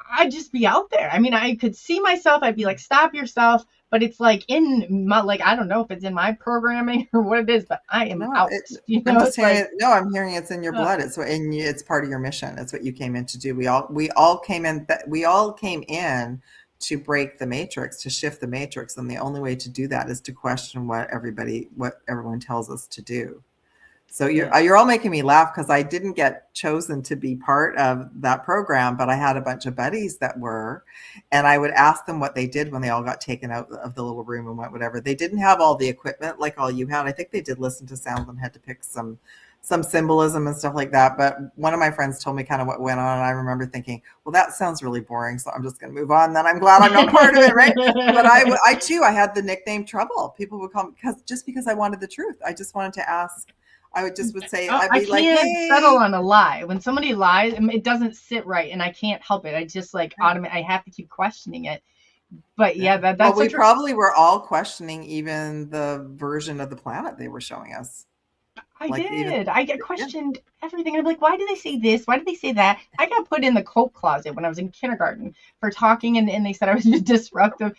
I'd just be out there. I mean, I could see myself. I'd be like, stop yourself. But it's like in my, I don't know if it's in my programming or what it is, but I am out. I'm hearing it's in your blood. It's part of your mission. It's what you came in to do. We all came in to break the matrix, to shift the matrix. And the only way to do that is to question what everyone tells us to do. So you're all making me laugh, because I didn't get chosen to be part of that program, but I had a bunch of buddies that were, and I would ask them what they did when they all got taken out of the little room and whatever. They didn't have all the equipment like all you had. I think they did listen to sounds and had to pick some symbolism and stuff like that. But one of my friends told me kind of what went on, and I remember thinking, well, that sounds really boring, so I'm just going to move on. Then I'm glad I'm not part of it, right? But I too, I had the nickname Trouble. People would call me because I wanted the truth. I just wanted to ask. I would say, I'd be like, hey. I can't settle on a lie. When somebody lies, it doesn't sit right, and I can't help it. I just I have to keep questioning it. But yeah, that's. We probably were all questioning even the version of the planet they were showing us. I questioned everything. I'm like, why do they say this? Why do they say that? I got put in the coat closet when I was in kindergarten for talking, and they said I was disruptive,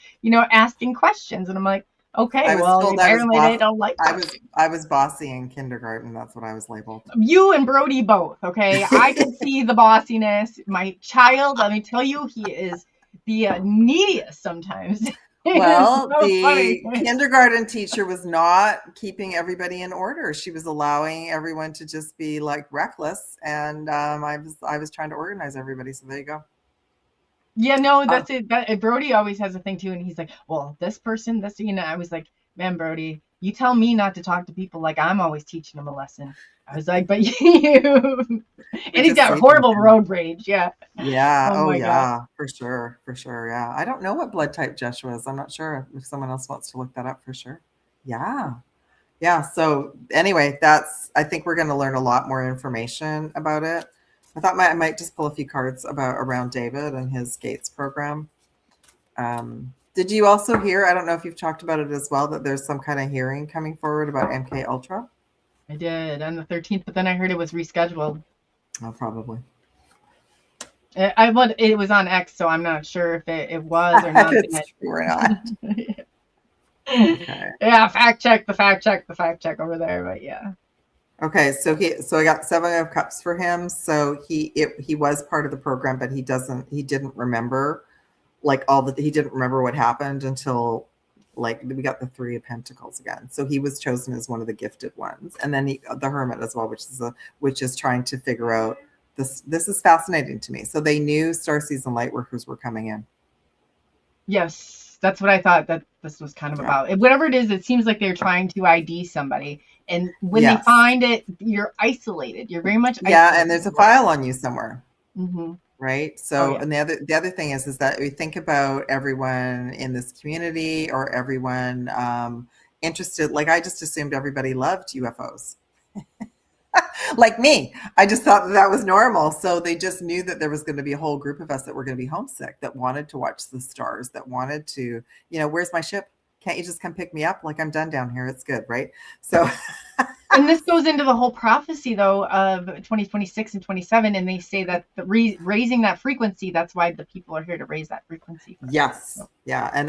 asking questions, and I'm like, okay, apparently they don't like that. I was bossy in kindergarten. That's what I was labeled. You and Brody both, okay? I could see the bossiness. My child, let me tell you, he is the neediest sometimes. Well, the kindergarten teacher was not keeping everybody in order. She was allowing everyone to just be like reckless, and I was trying to organize everybody. So there you go. Yeah, no, that's it. Brody always has a thing too, and he's like, well, this person, I was like, man, Brody, you tell me not to talk to people like I'm always teaching them a lesson. I was like, but you, and he's got horrible road rage. Yeah. Yeah. Oh yeah. God. For sure. Yeah. I don't know what blood type Joshua is. I'm not sure if someone else wants to look that up for sure. Yeah. Yeah. So anyway, I think we're going to learn a lot more information about it. I thought I might just pull a few cards around David and his Gates program. Did you also hear, I don't know if you've talked about it as well, that there's some kind of hearing coming forward about MK Ultra? I did on the 13th, but then I heard it was rescheduled. Oh, probably. It was on X, so I'm not sure if it was or not. It's true or not. Okay. Yeah, fact check over there, but yeah. Okay, so I got 7 of Cups for him. So he was part of the program, but he didn't remember he didn't remember what happened until like we got the 3 of Pentacles again. So he was chosen as one of the gifted ones, and then the Hermit as well, which is trying to figure out this. This is fascinating to me. So they knew Starseeds and Lightworkers were coming in. Yes, that's what I thought that this was kind of about. Whatever it is, it seems like they're trying to ID somebody. And when they find it, you're isolated. You're very much isolated. Yeah, and there's a file on you somewhere. Mm-hmm. Right. So, and the other thing is that we think about everyone in this community or everyone interested. Like I just assumed everybody loved UFOs. Like me, I just thought that was normal. So they just knew that there was going to be a whole group of us that were going to be homesick, that wanted to watch the stars, that wanted to, where's my ship? Can't you just come pick me up? Like I'm done down here. It's good. Right. So. And this goes into the whole prophecy, though, of 2026 and 27. And they say that raising that frequency, that's why the people are here to raise that frequency. Yes. So. Yeah. And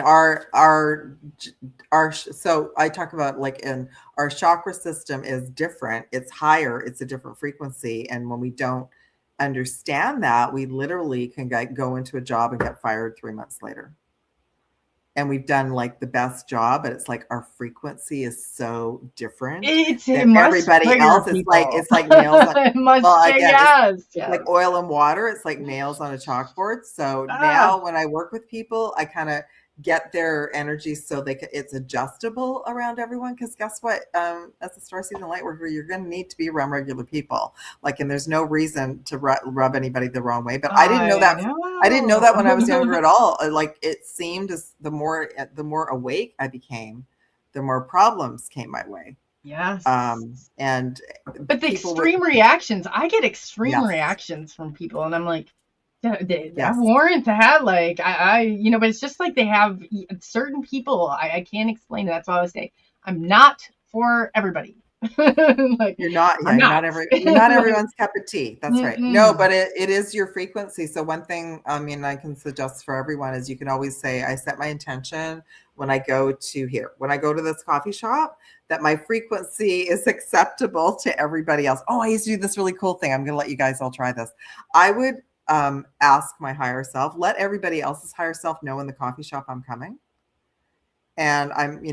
so I talk about like in our chakra system is different. It's higher. It's a different frequency. And when we don't understand that, we literally can go into a job and get fired 3 months later. And we've done like the best job, but it's like our frequency is so different than everybody else. It's like nails on yes. Like oil and water. It's like nails on a chalkboard. So now when I work with people, I kind of get their energy so it's adjustable around everyone. Because guess what? As a Starseed and Lightworker, you're going to need to be around regular people. And there's no reason to rub anybody the wrong way. But I didn't know that. I didn't know that when I was younger at all. Like it seemed as the more awake I became, the more problems came my way. Yes. But the extreme reactions, I get extreme reactions from people, and I'm like, they warrant that. Like I but it's just like they have certain people. I can't explain it. That's why I always say I'm not for everybody. Like you're not everyone's cup of tea. That's right. No, but it is your frequency. So one thing I can suggest for everyone is you can always say, I set my intention when I go to this coffee shop that my frequency is acceptable to everybody else. Oh, I used to do this really cool thing. I'm going to let you guys all try this. I would ask my higher self, let everybody else's higher self know in the coffee shop I'm coming. And I'm,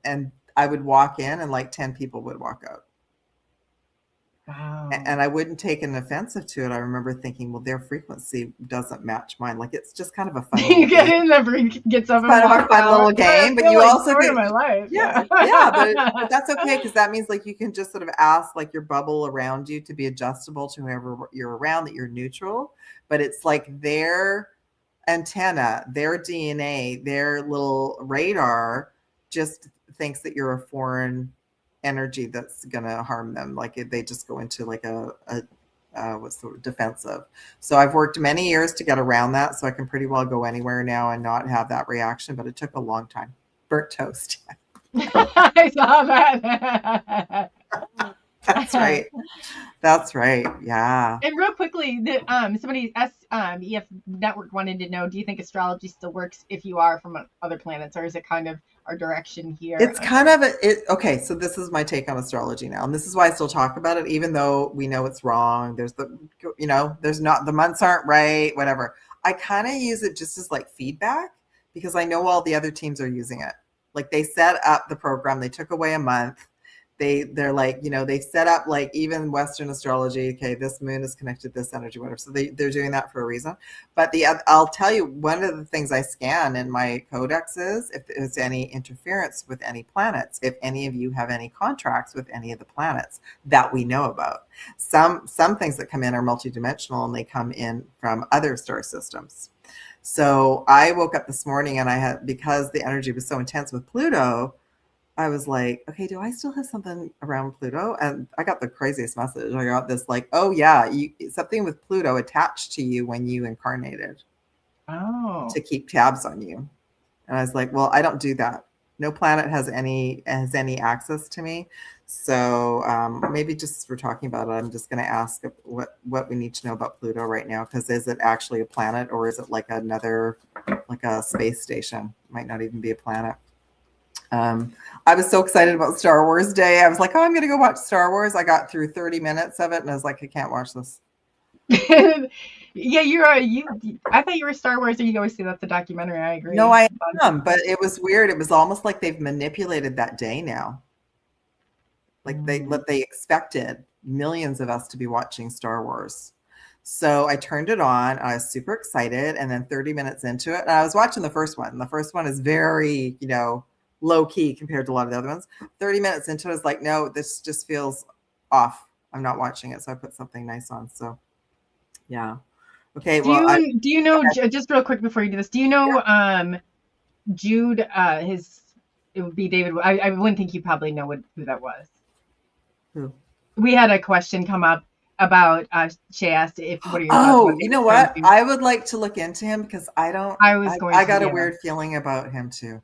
and I would walk in and like 10 people would walk out. Wow. And I wouldn't take an offensive to it. I remember thinking, well, their frequency doesn't match mine. Like it's just kind of a fun you get in there, gets up and kind of a fun little game, but you also get my life. Yeah, but that's okay because that means like you can just sort of ask like your bubble around you to be adjustable to whoever you're around, that you're neutral. But it's like their antenna, their DNA, their little radar just thinks that you're a foreign energy that's going to harm them. Like they just go into like a defensive. So I've worked many years to get around that. So I can pretty well go anywhere now and not have that reaction, but it took a long time. Burnt toast. I saw that. That's right. Yeah. And real quickly, somebody EF Network wanted to know, do you think astrology still works if you are from other planets, or is it kind of our direction here? It's kind of okay. So this is my take on astrology now, and this is why I still talk about it, even though we know it's wrong. There's the months aren't right, whatever. I kind of use it just as like feedback because I know all the other teams are using it. Like they set up the program, they took away a month. They're like, they set up like even Western astrology. Okay, this moon is connected to this energy, whatever. So they're doing that for a reason. But I'll tell you, one of the things I scan in my codex is if there's any interference with any planets, if any of you have any contracts with any of the planets that we know about. Some things that come in are multidimensional and they come in from other star systems. So I woke up this morning and because the energy was so intense with Pluto, I was like, okay, do I still have something around Pluto? And I got the craziest message. I got this like, oh yeah, something with Pluto attached to you when you incarnated to keep tabs on you. And I was like, well, I don't do that. No planet has any access to me. So maybe just as we're talking about it, I'm just going to ask what we need to know about Pluto right now, because is it actually a planet, or is it like like a space station? Might not even be a planet. I was so excited about Star Wars Day. I was like, oh, I'm going to go watch Star Wars. I got through 30 minutes of it, and I was like, I can't watch this. Yeah, I thought you were Star Wars, and you always see that's the documentary. I agree. No, I am, but it was weird. It was almost like they've manipulated that day now. Like they expected millions of us to be watching Star Wars. So I turned it on. I was super excited, and then 30 minutes into it, and I was watching the first one. The first one is very, low key compared to a lot of the other ones. 30 minutes into it, I was like, no, this just feels off. I'm not watching it. So I put something nice on. So yeah. Okay. Do you know, just real quick before you do this, do you know, Jude, it would be David. I wouldn't think you probably know who that was. Who? We had a question come up about, she asked what are your thoughts? You know what? I would like to look into him, because I got a weird feeling about him too.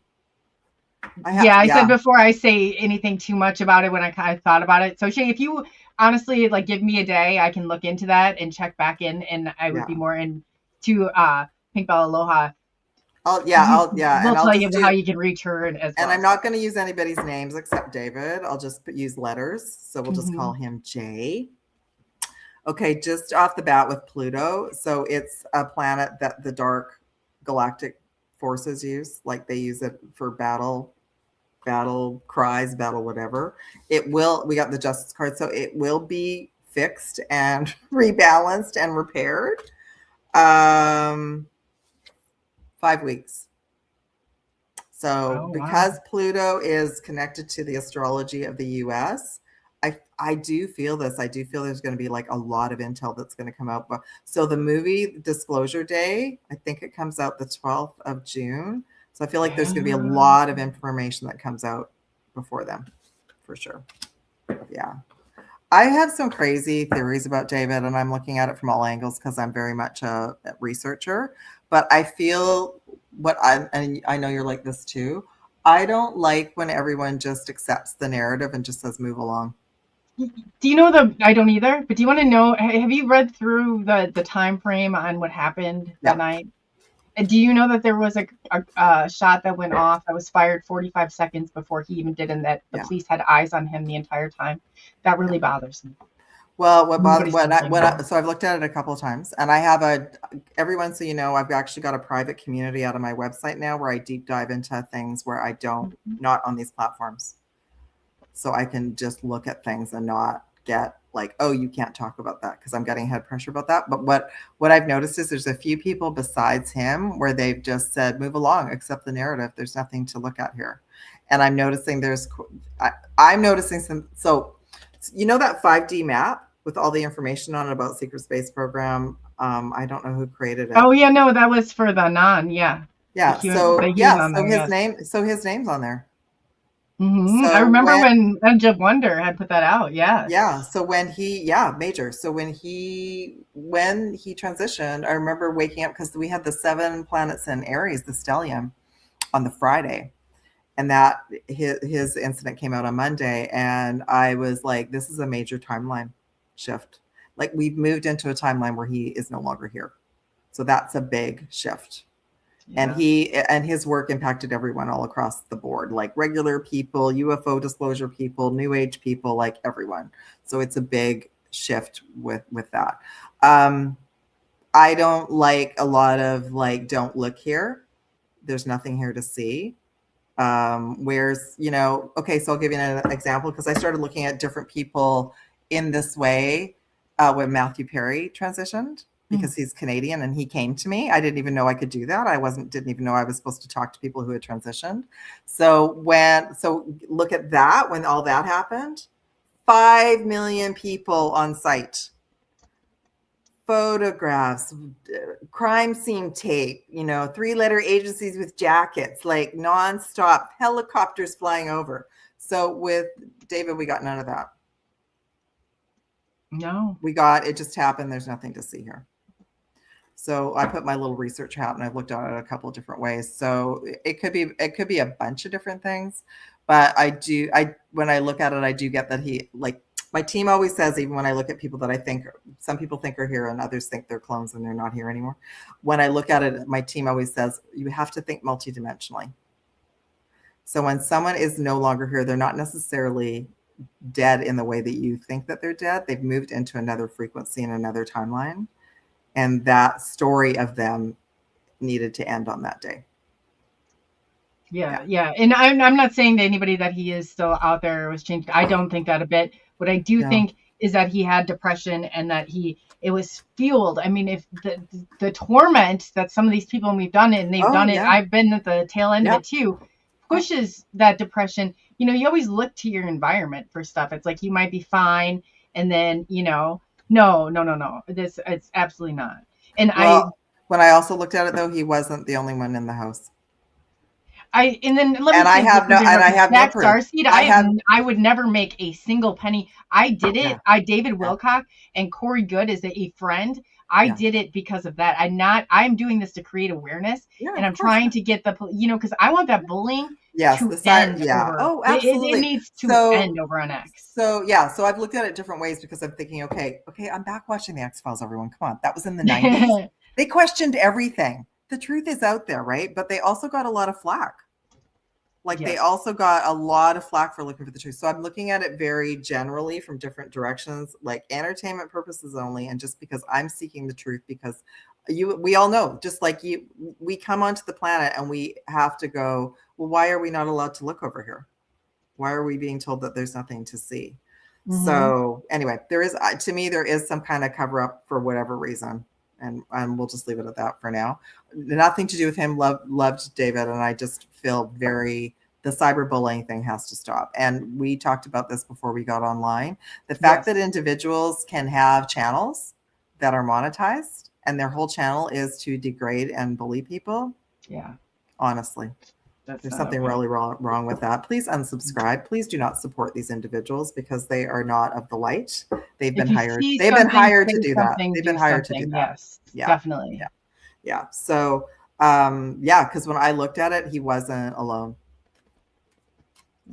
I said before I say anything too much about it when I kind of thought about it. So Shay, if you honestly give me a day, I can look into that and check back in, and I would be more into Pink Bell Aloha. We'll tell you how you can reach her as well. And I'm not going to use anybody's names except David. I'll just use letters. So we'll just call him Jay. Okay, just off the bat with Pluto. So it's a planet that the dark galactic forces use. Like they use it for battle cries, battle whatever. We got the Justice card. So it will be fixed and rebalanced and repaired. 5 weeks. So because Pluto is connected to the astrology of the US, I do feel this. I do feel there's going to be like a lot of intel that's going to come out. So the movie Disclosure Day, I think it comes out the 12th of June. So I feel like there's going to be a lot of information that comes out before then, for sure. Yeah. I have some crazy theories about David, and I'm looking at it from all angles because I'm very much a researcher. But I feel and I know you're like this too, I don't like when everyone just accepts the narrative and just says, move along. Do you know I don't either, but do you want to know, have you read through the time frame on what happened that night? Do you know that there was a shot that went off that was fired 45 seconds before he even did, and that the police had eyes on him the entire time? That really bothers me. Well, so I've looked at it a couple of times, and I have everyone, so I've actually got a private community out of my website now where I deep dive into things where I don't, not on these platforms. So I can just look at things and not get like, oh, you can't talk about that, because I'm getting head pressure about that. But what I've noticed is there's a few people besides him where they've just said, move along, accept the narrative. There's nothing to look at here. And I'm noticing I'm noticing some, so that 5D map with all the information on it about secret space program. I don't know who created it. Oh yeah, no, that was for the non. Yeah. Yeah. So his name's on there. Mm-hmm. So I remember when Jeb Wonder had put that out. Yeah. Yeah. So major. So when he transitioned, I remember waking up because we had the 7 planets in Aries, the stellium, on the Friday, and that his incident came out on Monday, and I was like, this is a major timeline shift. Like we've moved into a timeline where he is no longer here. So that's a big shift. Yeah. And his work impacted everyone all across the board, like regular people, UFO disclosure people, New Age people, like everyone. So it's a big shift with that. I don't like a lot of like, don't look here. There's nothing here to see. Where's, okay, so I'll give you an example, because I started looking at different people in this way when Matthew Perry transitioned, because he's Canadian and he came to me. I didn't even know I could do that. Didn't even know I was supposed to talk to people who had transitioned. So look at that. When all that happened, 5 million people on site, photographs, crime scene tape, 3-letter agencies with jackets, like nonstop, helicopters flying over. So with David, we got none of that. No. It just happened. There's nothing to see here. So I put my little research hat and I've looked at it a couple of different ways. So it could be a bunch of different things, but when I look at it, I do get that my team always says, even when I look at people that I think some people think are here and others think they're clones and they're not here anymore. When I look at it, my team always says, you have to think multidimensionally. So when someone is no longer here, they're not necessarily dead in the way that you think that they're dead. They've moved into another frequency in another timeline. And that story of them needed to end on that day. Yeah. And I'm not saying that anybody that he is still out there was changed. I don't think that a bit. What I do think is that he had depression and that it was fueled. I mean, if the torment that some of these people, and we've done it and they've done it, I've been at the tail end of it too, pushes that depression. You always look to your environment for stuff. It's like, you might be fine. And then, no. It's absolutely not. And when I also looked at it though, he wasn't the only one in the house. I have no proof. Starseed, I would never make a single penny. I did it. David Wilcock and Corey Good is a friend. I did it because of that. I'm doing this to create awareness, and I'm trying to get because I want that bullying to end. Oh, absolutely. It needs to end over on X. So I've looked at it different ways because I'm thinking, okay, I'm back watching the X-Files, everyone. Come on. That was in the 90s. They questioned everything. The truth is out there, right? But they also got a lot of flack. They also got a lot of flack for looking for the truth. So I'm looking at it very generally from different directions, like entertainment purposes only. And just because I'm seeking the truth, because we all know, just like we come onto the planet and we have to go, well, why are we not allowed to look over here? Why are we being told that there's nothing to see? Mm-hmm. So anyway, there is some kind of cover up for whatever reason. And we'll just leave it at that for now. Nothing to do with him. Loved David. And I just feel the cyberbullying thing has to stop. And we talked about this before we got online. The fact that individuals can have channels that are monetized and their whole channel is to degrade and bully people. Yeah. Honestly. There's something really wrong with that. Please unsubscribe. Please do not support these individuals because they are not of the light. They've been hired. They've been hired to do that. They've been hired to do that. Yes, definitely. Yeah. So, because when I looked at it, he wasn't alone.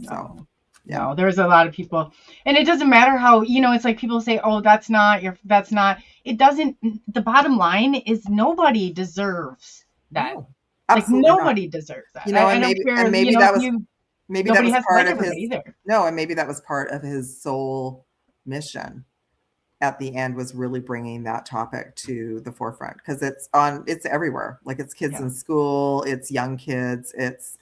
So, no, there's a lot of people, and it doesn't matter how, it's like people say, oh, that's not. It doesn't. The bottom line is nobody deserves that. No. Absolutely nobody deserves that. Maybe that was part of his either. No, and maybe that was part of his soul mission at the end, was really bringing that topic to the forefront, because it's everywhere. Like, it's kids in school, it's young kids, it's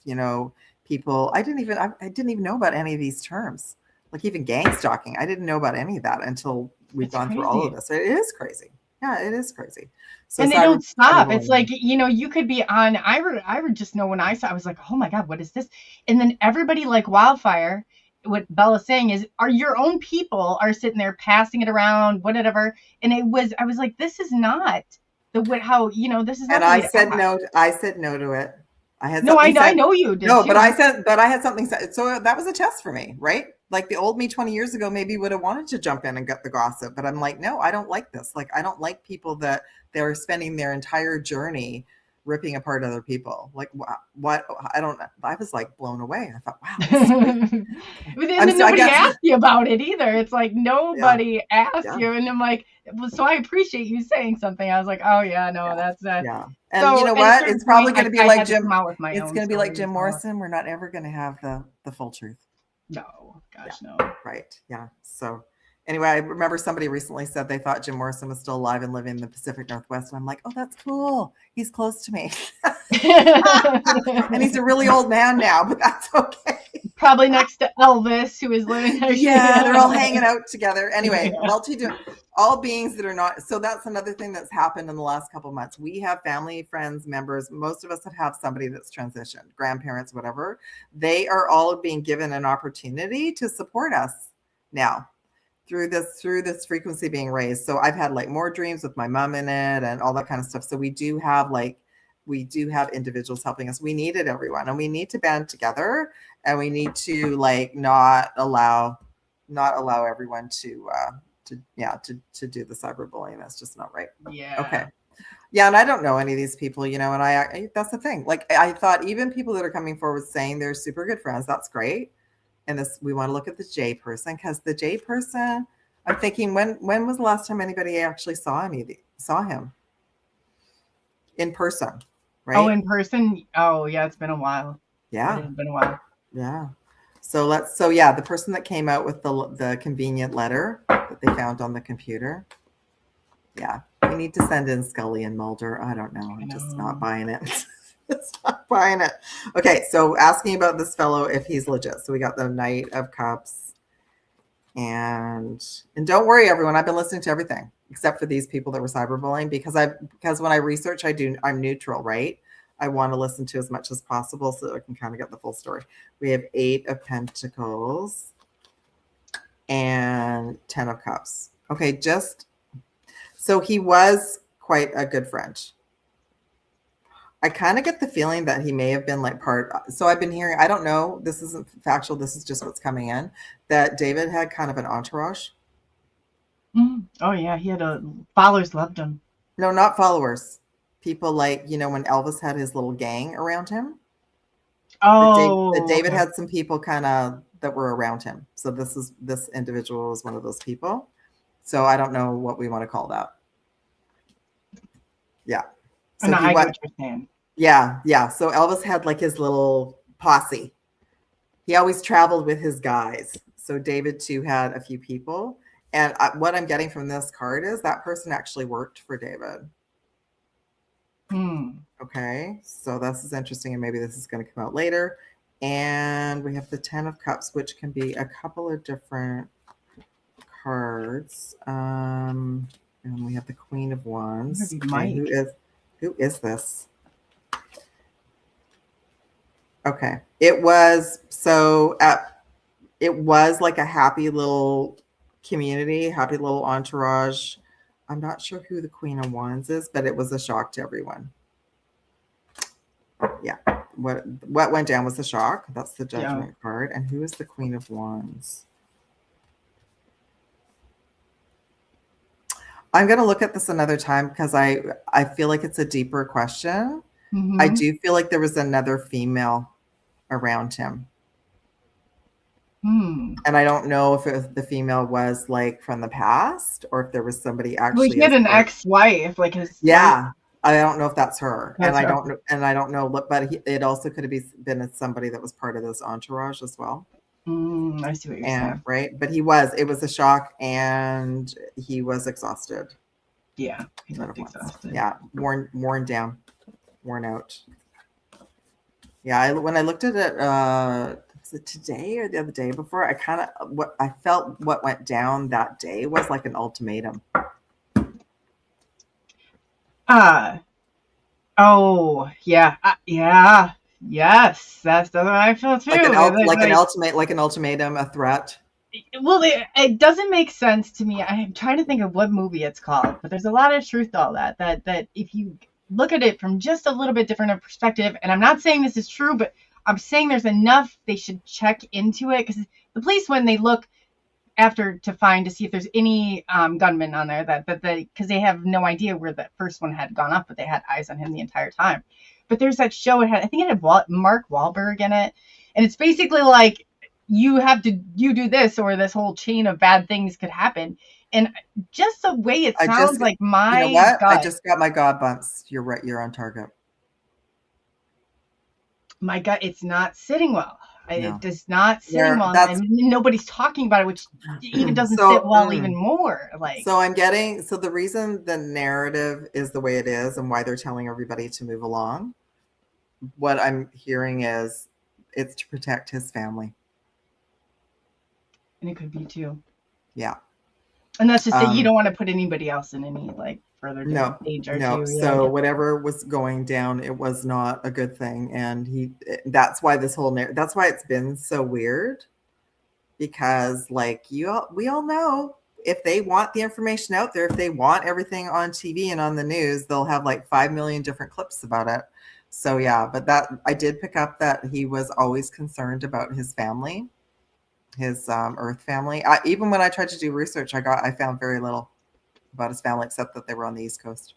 people. I didn't even know about any of these terms, like even gang stalking. I didn't know about any of that until we've gone through all of this. It is crazy. Yeah, it is crazy. So and they don't stop. It's like, you could be on, I would just know when I saw, I was like, oh my God, what is this? And then everybody, like wildfire, what Bella's saying is, your own people are sitting there passing it around, whatever. And I was like, this is not this is not. And I said no to it. I know you did. No, but I had something said. So that was a test for me, right? Like, the old me 20 years ago maybe would have wanted to jump in and get the gossip, but I'm like, no, I don't like this. Like, I don't like people that they're spending their entire journey ripping apart other people. Like, what? I don't know. I was like blown away. I thought, wow. But then nobody asked you about it either. It's like nobody asked you, and I'm like, so I appreciate you saying something. I was like, oh yeah, no, that's that. Yeah. And so, you know what? It's probably going to be like Jim. It's going to be like Jim Morrison. We're not ever going to have the full truth. No, gosh, no. Right. Yeah. So anyway, I remember somebody recently said they thought Jim Morrison was still alive and living in the Pacific Northwest. And I'm like, oh, that's cool. He's close to me. And he's a really old man now, but that's okay. Probably next to Elvis, who is living there. Yeah, they're all hanging out together. Anyway, all beings that are not. So that's another thing that's happened in the last couple of months. We have family, friends, members. Most of us have somebody that's transitioned, grandparents, whatever. They are all being given an opportunity to support us now. through this frequency being raised. So I've had like more dreams with my mom in it and all that kind of stuff. So we do have individuals helping us. We need it, everyone, and we need to band together, and we need to like not allow everyone to do the cyberbullying. That's just not right. Yeah. Okay. Yeah, and I don't know any of these people, and I that's the thing. Like I thought even people that are coming forward saying they're super good friends, that's great. And we want to look at the J person, because the J person, I'm thinking, when was the last time anybody actually saw him in person? Right? Oh, in person? Oh, yeah, it's been a while. Yeah. It's been a while. Yeah. So the person that came out with the convenient letter that they found on the computer. Yeah. We need to send in Scully and Mulder. I don't know. I'm just not buying it. Just not buying it. Okay. So asking about this fellow, if he's legit. So we got the Knight of Cups. And don't worry, everyone. I've been listening to everything except for these people that were cyberbullying, because when I research, I'm neutral, right? I want to listen to as much as possible so that I can kind of get the full story. We have 8 of Pentacles and 10 of Cups. Okay, so he was quite a good friend. I kind of get the feeling that he may have been like so I've been hearing, I don't know, this isn't factual, this is just what's coming in, that David had kind of an entourage. Oh yeah, he had followers loved him. No, not followers. People like, when Elvis had his little gang around him. Oh, that David had some people kind of that were around him. So this individual was one of those people. So I don't know what we want to call that. Yeah. So no, I get what you're saying. Yeah. So Elvis had like his little posse. He always traveled with his guys. So David too had a few people. And what I'm getting from this card is that person actually worked for David. Okay, so this is interesting, and maybe this is going to come out later. And we have the 10 of Cups, which can be a couple of different cards. And we have the Queen of Wands. Okay, who is this? Okay, it was like a happy little community, happy little entourage. I'm not sure who the Queen of Wands is, but it was a shock to everyone. Yeah. What went down was a shock. That's the Judgment card. And who is the Queen of Wands? I'm going to look at this another time because I feel like it's a deeper question. I do feel like there was another female around him. And I don't know if the female was like from the past or if there was somebody actually. Well, he had an ex-wife, like his. Yeah, I don't know if that's her, That's I her. don't know, but it also could have been somebody that was part of this entourage as well. I see what you're saying. Right, but it was a shock, and he was exhausted. Yeah, he looked exhausted. Yeah, worn down, worn out. Yeah, when I looked at it, was it today or the other day before? I felt what went down that day was like an ultimatum. Oh yeah, yeah, yes, that's what I feel too. Like an ultimatum, a threat. Well, it doesn't make sense to me. I'm trying to think of what movie it's called, but there's a lot of truth to all that. That if you look at it from just a little bit different of perspective, and I'm not saying this is true, but I'm saying there's enough they should check into it, because the police, when they look after to see if there's any gunmen on there, that because they have no idea where the first one had gone up, but they had eyes on him the entire time. But there's that show, I think it had Mark Wahlberg in it, and it's basically like you do this or this whole chain of bad things could happen. And just the way it sounds, like my gut. I just got my God bumps. You're right. You're on target. My gut, it's not sitting well. No. It does not sit well, and nobody's talking about it, which even doesn't sit well even more. So the reason the narrative is the way it is and why they're telling everybody to move along, what I'm hearing is it's to protect his family. And it could be too. Yeah. And that's just that you don't want to put anybody else in any further danger. No. So whatever was going down, it was not a good thing. And that's why that's why it's been so weird, because like we all know if they want the information out there, if they want everything on TV and on the news, they'll have like 5 million different clips about it. So yeah, but that I did pick up that he was always concerned about his family, his Earth family. Even when I tried to do research, I found very little about his family except that they were on the East Coast.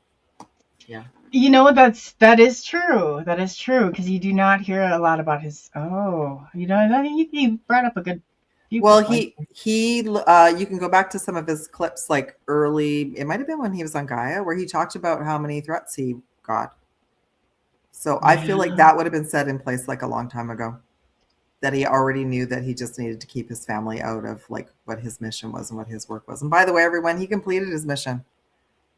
Yeah. You know, that is true. That is true, because you do not hear a lot about his. Oh, you know, he brought up a good. Well, he you can go back to some of his clips, like early. It might have been when he was on Gaia, where he talked about how many threats he got. So I feel like that would have been set in place like a long time ago. That he already knew that he just needed to keep his family out of like what his mission was and what his work was. And by the way, everyone, he completed his mission.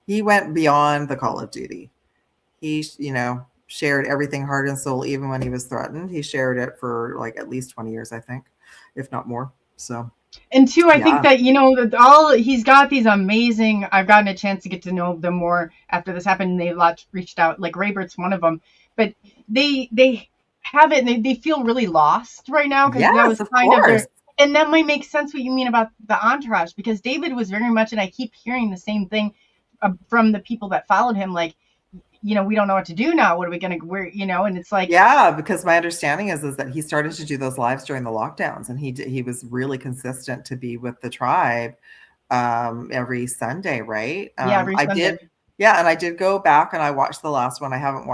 He went beyond the call of duty. He, shared everything heart and soul, even when he was threatened. He shared it for like at least 20 years, I think, if not more. So, and two, I think that, he's got these amazing, I've gotten a chance to get to know them more after this happened. They reached out, like Raybert's one of them, but they have it and they feel really lost right now. Because that was kind of their, and that might make sense what you mean about the entourage, because David was very much, and I keep hearing the same thing from the people that followed him, like, we don't know what to do now. What are we going to wear? And it's like, yeah, because my understanding is that he started to do those lives during the lockdowns, and he was really consistent to be with the tribe every Sunday, right? Every Sunday. And I did go back and I watched the last one. I haven't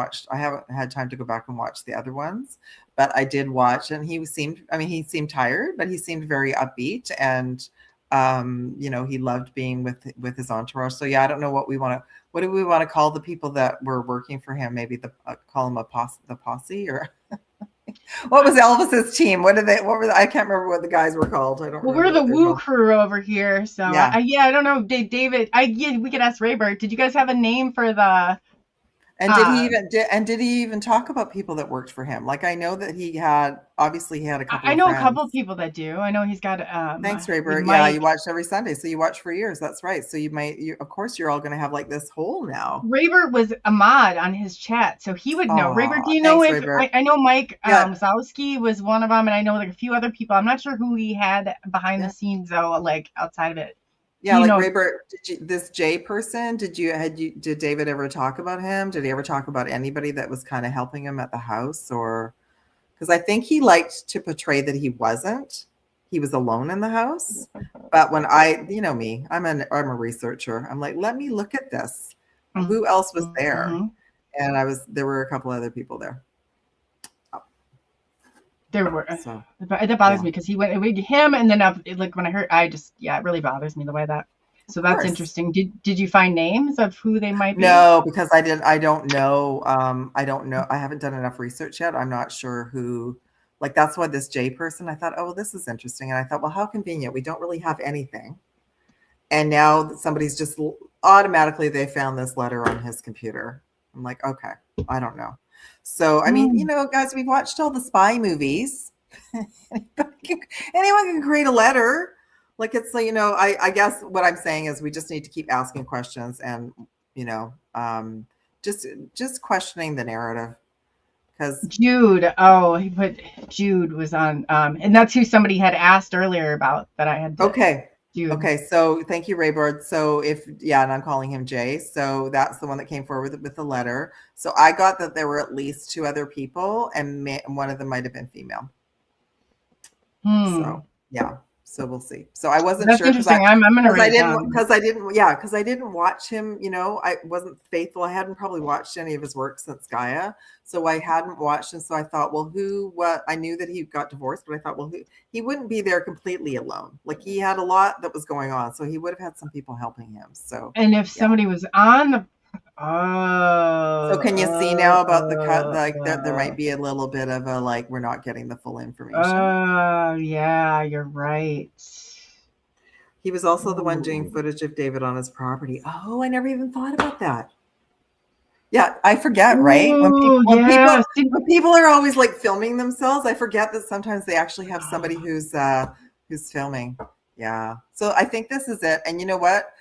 had time to go back and watch the other ones, but I did watch, and he seemed tired, but he seemed very upbeat, and he loved being with his entourage. So yeah, I don't know what do we want to call the people that were working for him? Maybe call him the posse, or what was Elvis's team? I can't remember what the guys were called. I don't. Well, we're the Woo crew over here, so yeah. I don't know, David. We could ask Raybert. Did you guys have a name for the? And did he even talk about people that worked for him? Like, I know that he had a couple. I know a couple of people that do. I know he's got. Thanks, Raybert. Yeah, you watched every Sunday, so you watched for years. That's right. So of course, you're all going to have like this hole now. Raybert was a mod on his chat, so he would know. Raybert, do you know if I know Mike Zalewski was one of them, and I know like a few other people. I'm not sure who he had behind the scenes though, like outside of it. Yeah, like Raybert, this Jay person, did David ever talk about him? Did he ever talk about anybody that was kind of helping him at the house? Or because I think he liked to portray that he was alone in the house. But when me, I'm a researcher. I'm like, let me look at this. Mm-hmm. Who else was there? Mm-hmm. And there were a couple other people there. There were, that bothers me because he went with him, and then like when I heard, it really bothers me the way that. So that's interesting. Did you find names of who they might be? No, because I don't know. I don't know. I haven't done enough research yet. I'm not sure who. Like, that's why this J person, I thought, oh, well, this is interesting, and I thought, well, how convenient. We don't really have anything, and now somebody's just automatically they found this letter on his computer. I'm like, okay, I don't know. So, I mean, guys, we've watched all the spy movies. Anyone can create a letter. Like, it's like, I guess what I'm saying is we just need to keep asking questions and, just questioning the narrative. Because Jude was on, and that's who somebody had asked earlier about that I had. Okay, so thank you, Raybird. So and I'm calling him Jay. So that's the one that came forward with the letter. So I got that there were at least 2 other people, and one of them might have been female. So yeah. So we'll see. So I wasn't sure. That's interesting. I'm going to write it down. Because I didn't watch him, I wasn't faithful. I hadn't probably watched any of his work since Gaia. So I hadn't watched. And so I thought, well, I knew that he got divorced, but I thought, well, he wouldn't be there completely alone. Like, he had a lot that was going on. So he would have had some people helping him. So, and if somebody was on the, so can you see now about the cut? Like, there might be a little bit of a, like, we're not getting the full information. Oh, yeah, you're right. He was also the one doing footage of David on his property. Oh, I never even thought about that. Yeah, I forget, right? When people are always like filming themselves, I forget that sometimes they actually have somebody who's filming. Yeah. So I think this is it. And you know what?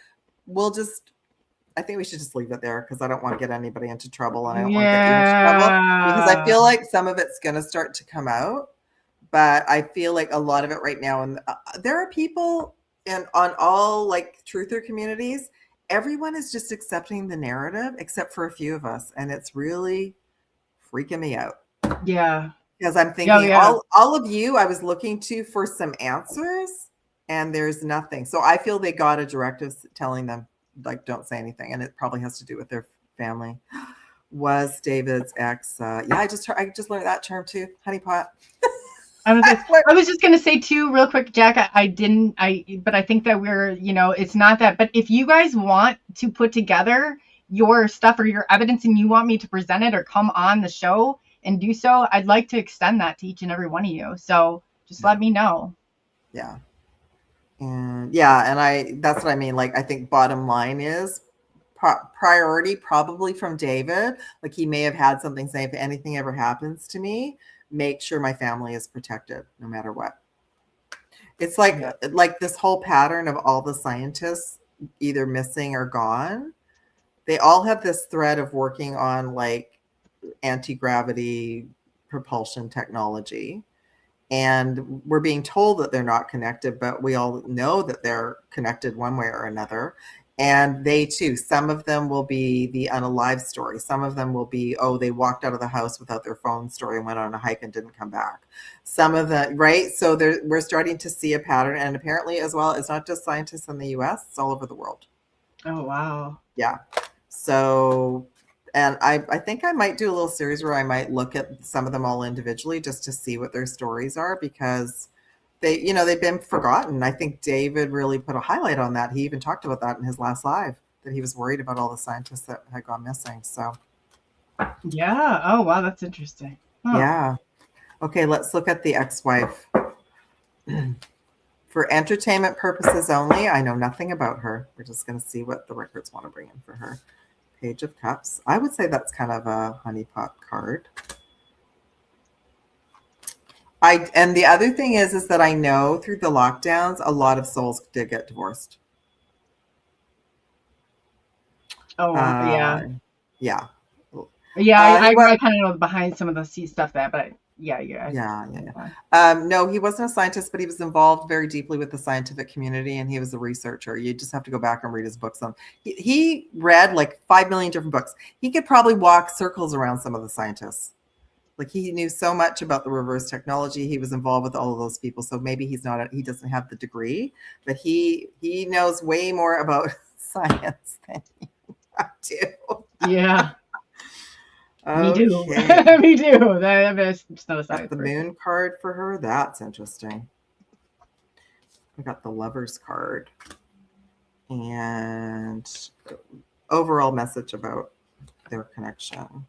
I think we should just leave it there because I don't want to get anybody into trouble, and I don't want to get you into trouble because I feel like some of it's going to start to come out. but I feel like a lot of it right now, and there are people on all like truther communities, everyone is just accepting the narrative except for a few of us, and it's really freaking me out. Yeah. Because I'm thinking yeah. all of you I was looking to for some answers, and there's nothing. So I feel they got a directive telling them, like, don't say anything, and it probably has to do with their family. Was David's ex? Yeah, I just learned that term too, honeypot. I was just gonna say too, real quick, Jack. But I think that we're, it's not that. But if you guys want to put together your stuff or your evidence, and you want me to present it or come on the show and do so, I'd like to extend that to each and every one of you. So just let me know. Yeah. And that's what I mean. Like, I think bottom line is priority probably from David. Like, he may have had something saying, if anything ever happens to me, make sure my family is protected no matter what. It's like this whole pattern of all the scientists either missing or gone. They all have this thread of working on like anti-gravity propulsion technology. And we're being told that they're not connected, but we all know that they're connected one way or another. And they too, some of them will be the unalive story. Some of them will be, they walked out of the house without their phone story and went on a hike and didn't come back. Some of them, right? So we're starting to see a pattern. And apparently as well, it's not just scientists in the US, it's all over the world. Oh, wow. Yeah. So, and I think I might do a little series where I might look at some of them all individually just to see what their stories are, because they've been forgotten. I think David really put a highlight on that. He even talked about that in his last live, that he was worried about all the scientists that had gone missing. So, yeah. Oh, wow. That's interesting. Huh. Yeah. Okay. Let's look at the ex-wife. For entertainment purposes only, I know nothing about her. We're just going to see what the records want to bring in for her. Page of Cups. I would say that's kind of a honeypot card. And the other thing is that I know through the lockdowns, a lot of souls did get divorced. Oh, yeah. Yeah. Yeah, I kind of know behind some of the stuff but yeah. No, he wasn't a scientist, but he was involved very deeply with the scientific community, and he was a researcher. You just have to go back and read his books. He read like 5 million different books. He could probably walk circles around some of the scientists. Like, he knew so much about the reverse technology. He was involved with all of those people. So maybe he doesn't have the degree, but he knows way more about science than I do. Yeah. Okay. Me too. Me too. That's not a science. The moon card for her. That's interesting. I got the Lovers card. And overall message about their connection.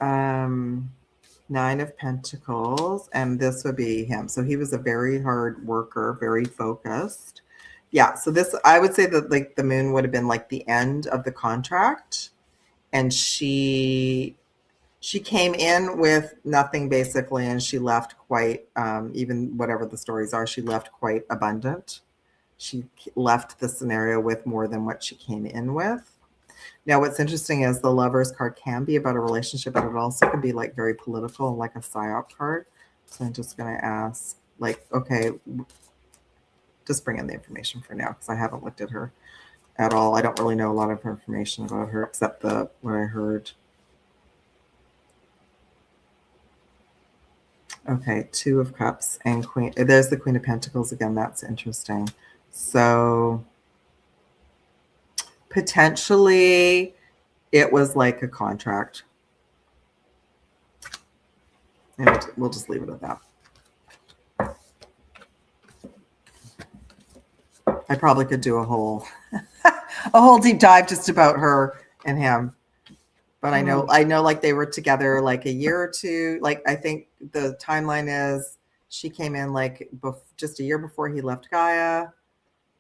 9 of Pentacles, and this would be him. So he was a very hard worker, very focused. Yeah, so this, I would say that like the moon would have been like the end of the contract, and she came in with nothing basically, and she left quite, even whatever the stories are, she left quite abundant. She left the scenario with more than what she came in with. Now, what's interesting is the Lovers card can be about a relationship, but it also can be like very political, like a psyop card. So I'm just going to ask, like, okay, just bring in the information for now, because I haven't looked at her at all. I don't really know a lot of information about her except what I heard. Okay, 2 of Cups and Queen. There's the Queen of Pentacles again. That's interesting. So potentially it was like a contract. And we'll just leave it at that. I probably could do a whole deep dive just about her and him. But I know like they were together like a year or two. Like, I think the timeline is she came in like just a year before he left Gaia.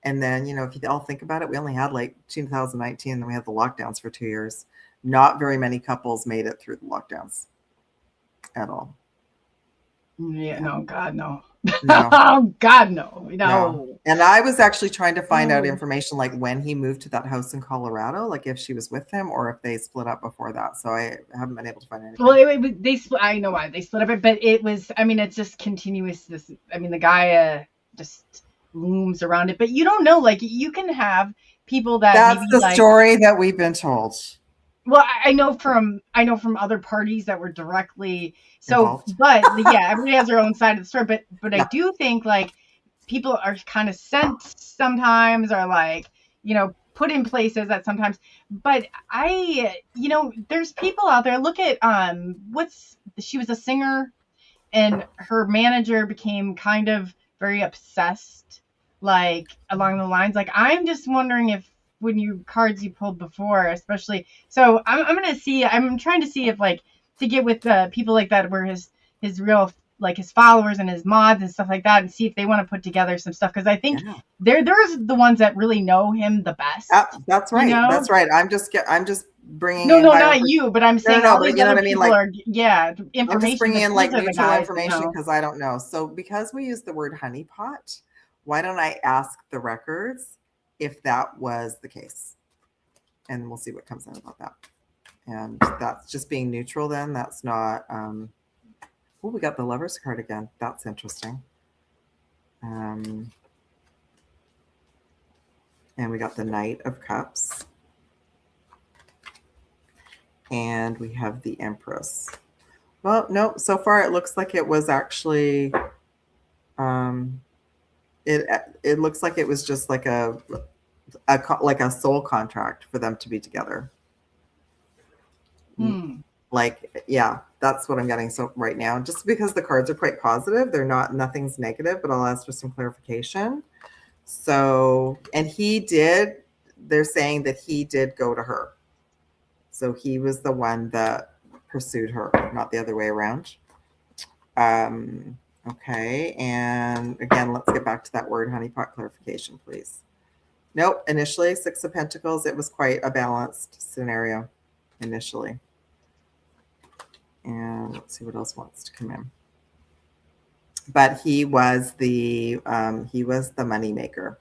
And then, if you all think about it, we only had like 2019, and then we had the lockdowns for 2 years. Not very many couples made it through the lockdowns at all. Yeah, no, God, no. No. Oh, God, no. No. And I was actually trying to find out Oh. information like when he moved to that house in Colorado, like if she was with him or if they split up before that. So I haven't been able to find anything. Well, they split. I know why they split up, but it was. I mean, it's just continuous. This. I mean, the guy just looms around it, but you don't know. Like, you can have people that That's maybe, the like, story that we've been told. Well, I know from other parties that were directly so, Involved. but yeah, everybody has their own side of the story. But Yeah. I do think, like, people are kind of sent sometimes, or, like, put in places that sometimes. But there's people out there. Look at she was a singer, and her manager became kind of very obsessed, like, along the lines. Like, I'm just wondering if when cards you pulled before, especially. So I'm trying to see if, like, to get with people like that were his real, like, his followers and his mods and stuff like that, and see if they want to put together some stuff, because I think there's the ones that really know him the best. That's right. That's right. I'm just bringing in not you, but I'm saying all but these you know other what I mean? people Like, are information. I'm just bringing in, like, These are the neutral guys, information because I don't know. So because we use the word honeypot, why don't I ask the records if that was the case? And we'll see what comes out about that. And that's just being neutral then. That's not we got the Lover's card again. That's interesting. And we got the Knight of Cups. And we have the Empress. Well, no, so far it looks like it was actually it looks like it was just like a soul contract for them to be together. Like, yeah, that's what I'm getting so right now. Just because the cards are quite positive, nothing's negative, but I'll ask for some clarification. So, and they're saying that he did go to her. So he was the one that pursued her, not the other way around. Okay, and again, let's get back to that word honeypot clarification, please. Nope, initially, Six of Pentacles, it was quite a balanced scenario initially. And let's see what else wants to come in. But he was the money maker.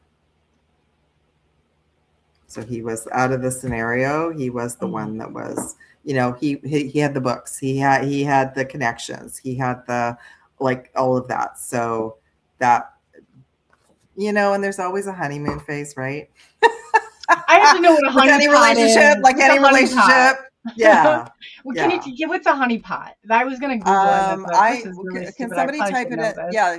So he was out of the scenario. He was the one that was, he had the books. He had the connections. He had the, like, all of that. So that, and there's always a honeymoon phase, right? I have to know what a honeypot any relationship, is. like any relationship. Yeah. Can you what's a honeypot? I was gonna Google it. Can somebody type it in? Yeah.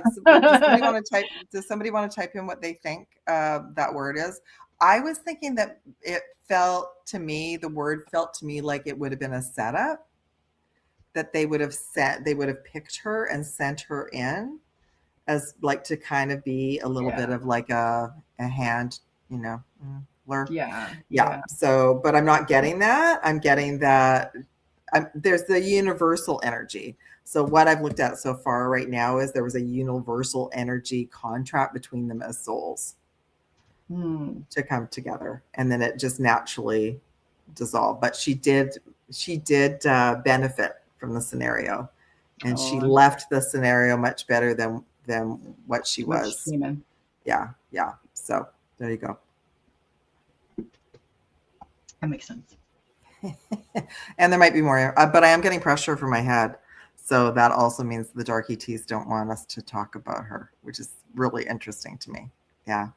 Does somebody want to type in what they think that word is? I was thinking that the word felt to me like it would have been a setup, that they would have picked her and sent her in as, like, to kind of be a little bit of like a hand, lure. Yeah. So, but I'm not getting that. I'm getting that there's the universal energy. So what I've looked at so far right now is there was a universal energy contract between them as souls to come together, and then it just naturally dissolved. But she did benefit from the the and she left the scenario much better than what she was. Human. Yeah. So there you go. That makes sense. And there might be more, but I am getting pressure from my head. So that also means the Dark ETs don't want us to talk about her, which is really interesting to me. Yeah.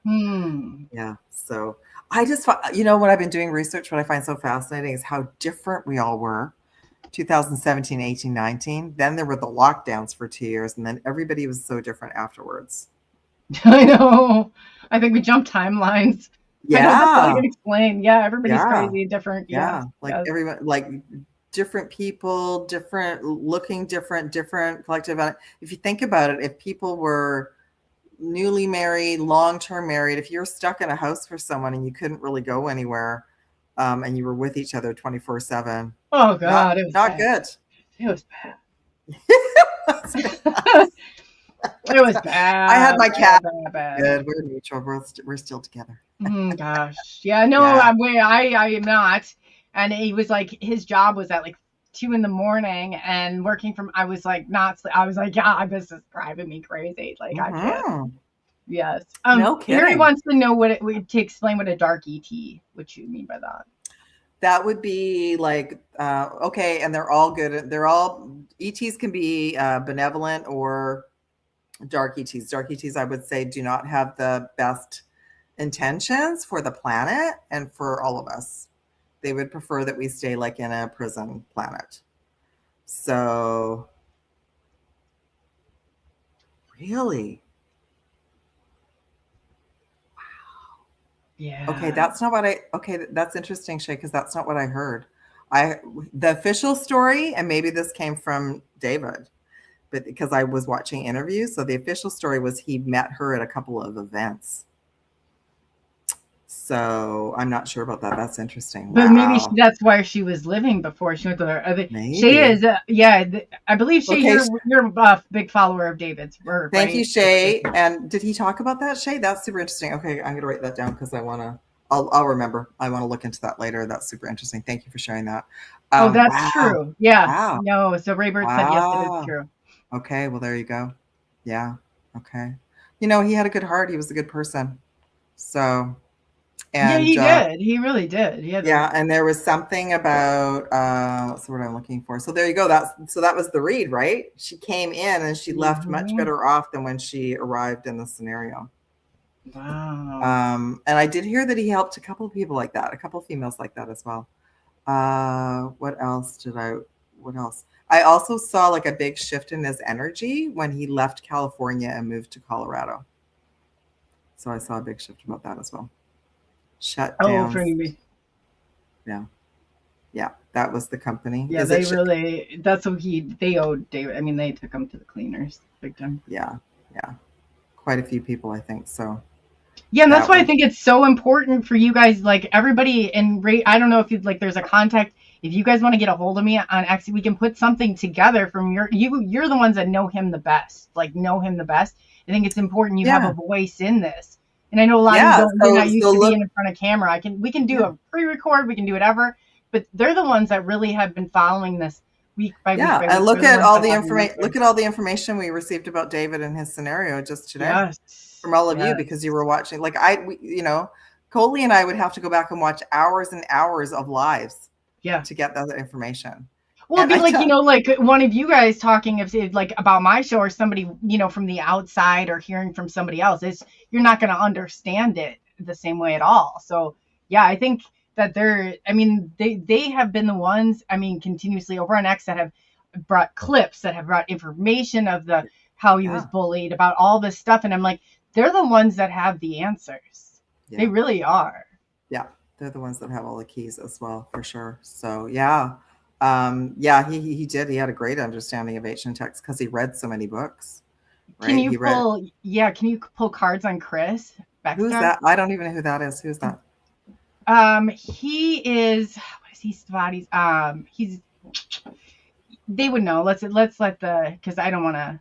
Yeah. So I just, what I've been doing research, what I find so fascinating is how different we all were. 2017, 18, 19. Then there were the lockdowns for 2 years, and then everybody was so different afterwards. I know. I think we jumped timelines. Yeah. That's all I can explain. Yeah, everybody's crazy, different. Yeah. Everyone, like, different people, looking different collective. If you think about it, if people were newly married, long-term married, if you're stuck in a house for someone and you couldn't really go anywhere, and you were with each other 24/7. Oh God, it was not good. It was bad. It was bad. I had my cat. Bad. Good. We're neutral. We're still together. Gosh. Yeah. No. Yeah. I am not. And he was like, his job was at like 2 a.m, and working from. I was like, yeah, this is driving me crazy. Like I can't. Yes. No Mary kidding. wants to know to explain what a dark ET, what you mean by that. That would be like, okay, and they're all good. They're all, ETs can be benevolent or dark ETs. Dark ETs, I would say, do not have the best intentions for the planet and for all of us. They would prefer that we stay like in a prison planet. So, really? Yeah. Okay, that's not what okay, that's interesting, Shay, because that's not what I heard. The official story, and maybe this came from David, but because I was watching interviews, so the official story was he met her at a couple of events. So I'm not sure about that. That's interesting. But maybe Wow. that's where she was living before she went to her. Maybe. Shay is, I believe Shay, Okay. you're a big follower of David's work. Thank right? you, Shay. And did he talk about that, Shay? That's super interesting. Okay, I'm gonna write that down because I'll remember. I want to look into that later. That's super interesting. Thank you for sharing that. Oh, that's wow. true. Yeah. Wow. No, so Raybird said yes, it Wow. is true. Okay, well, there you go. Yeah. Okay. You know, he had a good heart. He was a good person. So, and he did. He really did. yeah, and there was something about what's the word I'm looking for? So there you go. That was the read, right? She came in and she left much better off than when she arrived in the scenario. Wow. And I did hear that he helped a couple of people like that, a couple of females like that as well. What else? I also saw like a big shift in his energy when he left California and moved to Colorado. So I saw a big shift about that as well. Shut down. For you. Yeah. Yeah. That was the company. Yeah, that's what they owed David. I mean, they took him to the cleaners big time. Yeah. Yeah. Quite a few people, I think. So yeah, and that's why I think it's so important for you guys, like everybody, and I don't know if you'd like, there's a contact. If you guys want to get a hold of me on X, we can put something together from you're the ones that know him the best. I think it's important you have a voice in this. And I know a lot of you you're not used to being in front of camera. We can do a pre-record, we can do whatever, but they're the ones that really have been following this week by week. Yeah, and look at all the information. Look at all the information we received about David and his scenario just today from all of you, because you were watching. Like Coley and I would have to go back and watch hours and hours of lives. Yeah, to get that information. Well, it'd be like one of you guys talking about my show, or somebody from the outside, or hearing from somebody else. You're not going to understand it the same way at all. So yeah, I think that they have been the ones, continuously over on X, that have brought clips, that have brought information of how he was bullied, about all this stuff, and I'm like, they're the ones that have the answers. Yeah. They really are. Yeah. They're the ones that have all the keys as well, for sure. So yeah. He did. He had a great understanding of ancient texts because he read so many books. Right? Can you pull cards on Chris Baxter? Who's that? I don't even know who that is. Who's that? He is, what is he, Spotty's? They would know. Let's let because I don't want to.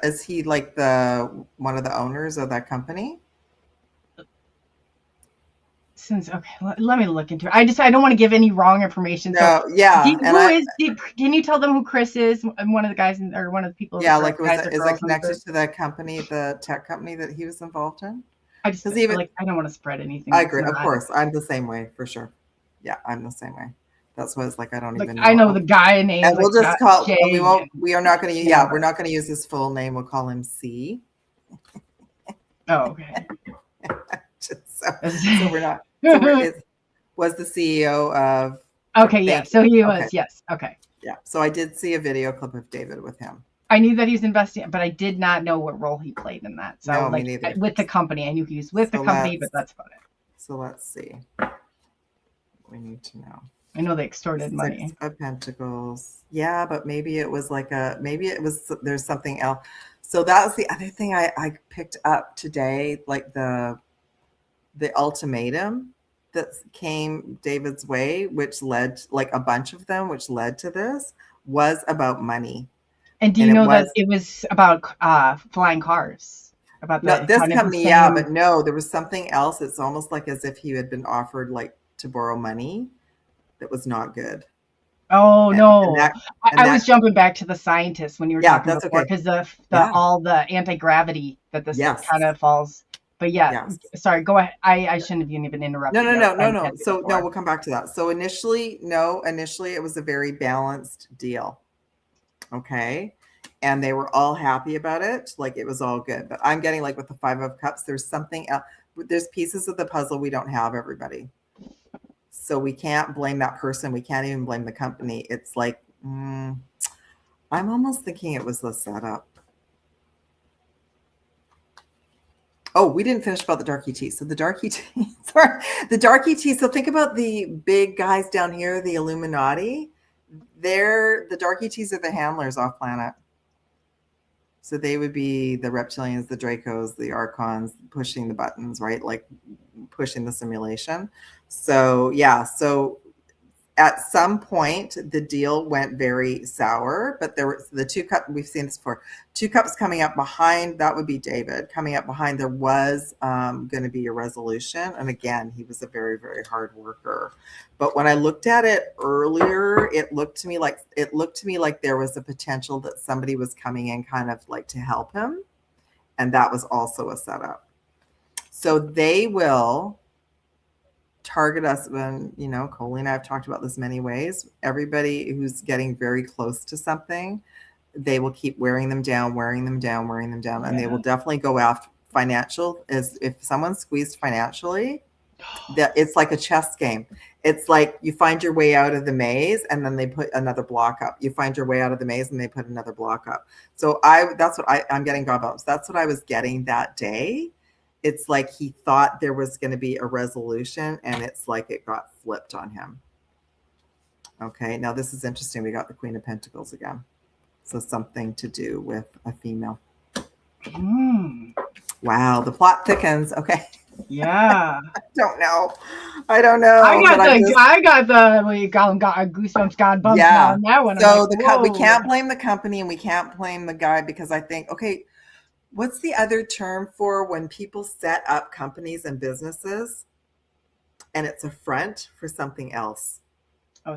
Is he like the one of the owners of that company? Let me look into it. I don't want to give any wrong information. No, so, yeah. Can you tell them who Chris is? One of the guys or one of the people? Yeah, like is it connected to the company, the tech company that he was involved in? I just feel like I don't want to spread anything. I agree. Of course, I'm the same way, for sure. Yeah, I'm the same way. That's what it's like. I don't even know. I know the guy name. And we'll just call. We're not going to use his full name. We'll call him C. Oh, okay. So we're not. Was the CEO of. Okay, yeah. So he was, yes. Okay. Yeah. So I did see a video clip of David with him. I knew that he was investing, but I did not know what role he played in that. So no, me neither. With the company, I knew he was with the company, but that's about it. So let's see. We need to know. I know they extorted money. Six of Pentacles. Yeah, but maybe it was there's something else. So that was the other thing I picked up today, like the ultimatum that came David's way, which led, like a bunch of them, which led to this, was about money. And do you know that it was about flying cars? About this company, yeah, but no, there was something else. It's almost like as if he had been offered like to borrow money that was not good. Oh And no, that, and I was that, jumping back to the scientists when you were yeah, talking that's before, okay. because the Yeah. all the anti-gravity that this Yes. kind of falls. But yeah, Yes. sorry, go ahead. I shouldn't have even No, interrupted no, you. I was no, no, trying to no. catch you So no, before. we'll come back to that. So initially it was a very balanced deal. Okay. And they were all happy about it. Like it was all good. But I'm getting like with the 5 of Cups, there's something else. There's pieces of the puzzle we don't have, everybody. So we can't blame that person. We can't even blame the company. It's like, I'm almost thinking it was the setup. Oh, we didn't finish about the dark ET. So the dark ET, sorry, the dark ET. So think about the big guys down here, the Illuminati. The dark ETs are the handlers off planet. So they would be the reptilians, the Dracos, the Archons, pushing the buttons, right? Like pushing the simulation. So yeah, so at some point the deal went very sour, but there was the 2 cup, we've seen this before, 2 cups coming up behind, that would be David coming up behind. There was going to be a resolution, and again, he was a very, very hard worker. But when I looked at it earlier, it looked to me like there was a potential that somebody was coming in kind of like to help him, and that was also a setup. So they will target us when, Coley and I have talked about this many ways. Everybody who's getting very close to something, they will keep wearing them down, and they will definitely go after financial. As if someone's squeezed financially, that it's like a chess game. It's like you find your way out of the maze and then they put another block up. You find your way out of the maze and they put another block up. So that's what I'm getting, God bumps. That's what I was getting that day. It's like he thought there was going to be a resolution, and it's like it got flipped on him. Okay, now this is interesting. We got the Queen of Pentacles again. So something to do with a female. Wow, the plot thickens. Okay. Yeah. I don't know. I got the what you call them, got goosebumps, God bumps now on that one. So like, we can't blame the company and we can't blame the guy, because I think, okay, what's the other term for when people set up companies and businesses and it's a front for something else?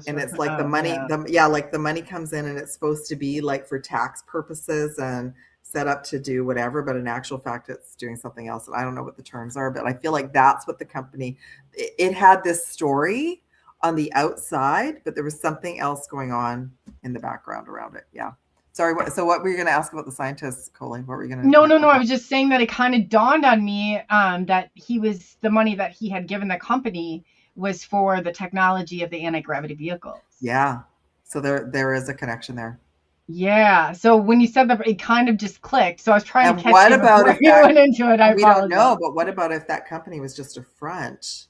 And it's like the money, like the money comes in and it's supposed to be like for tax purposes and set up to do whatever, but in actual fact, it's doing something else. And I don't know what the terms are, but I feel like that's what the company, it had this story on the outside, but there was something else going on in the background around it. Yeah. Sorry. So what were you going to ask about the scientists, Coley? What were you going to? No. I was just saying that it kind of dawned on me that the money that he had given the company was for the technology of the anti-gravity vehicles. Yeah. So there is a connection there. Yeah. So when you said that, it kind of just clicked. So I was trying to catch what you about before you went into it. We don't know, but what about if that company was just a front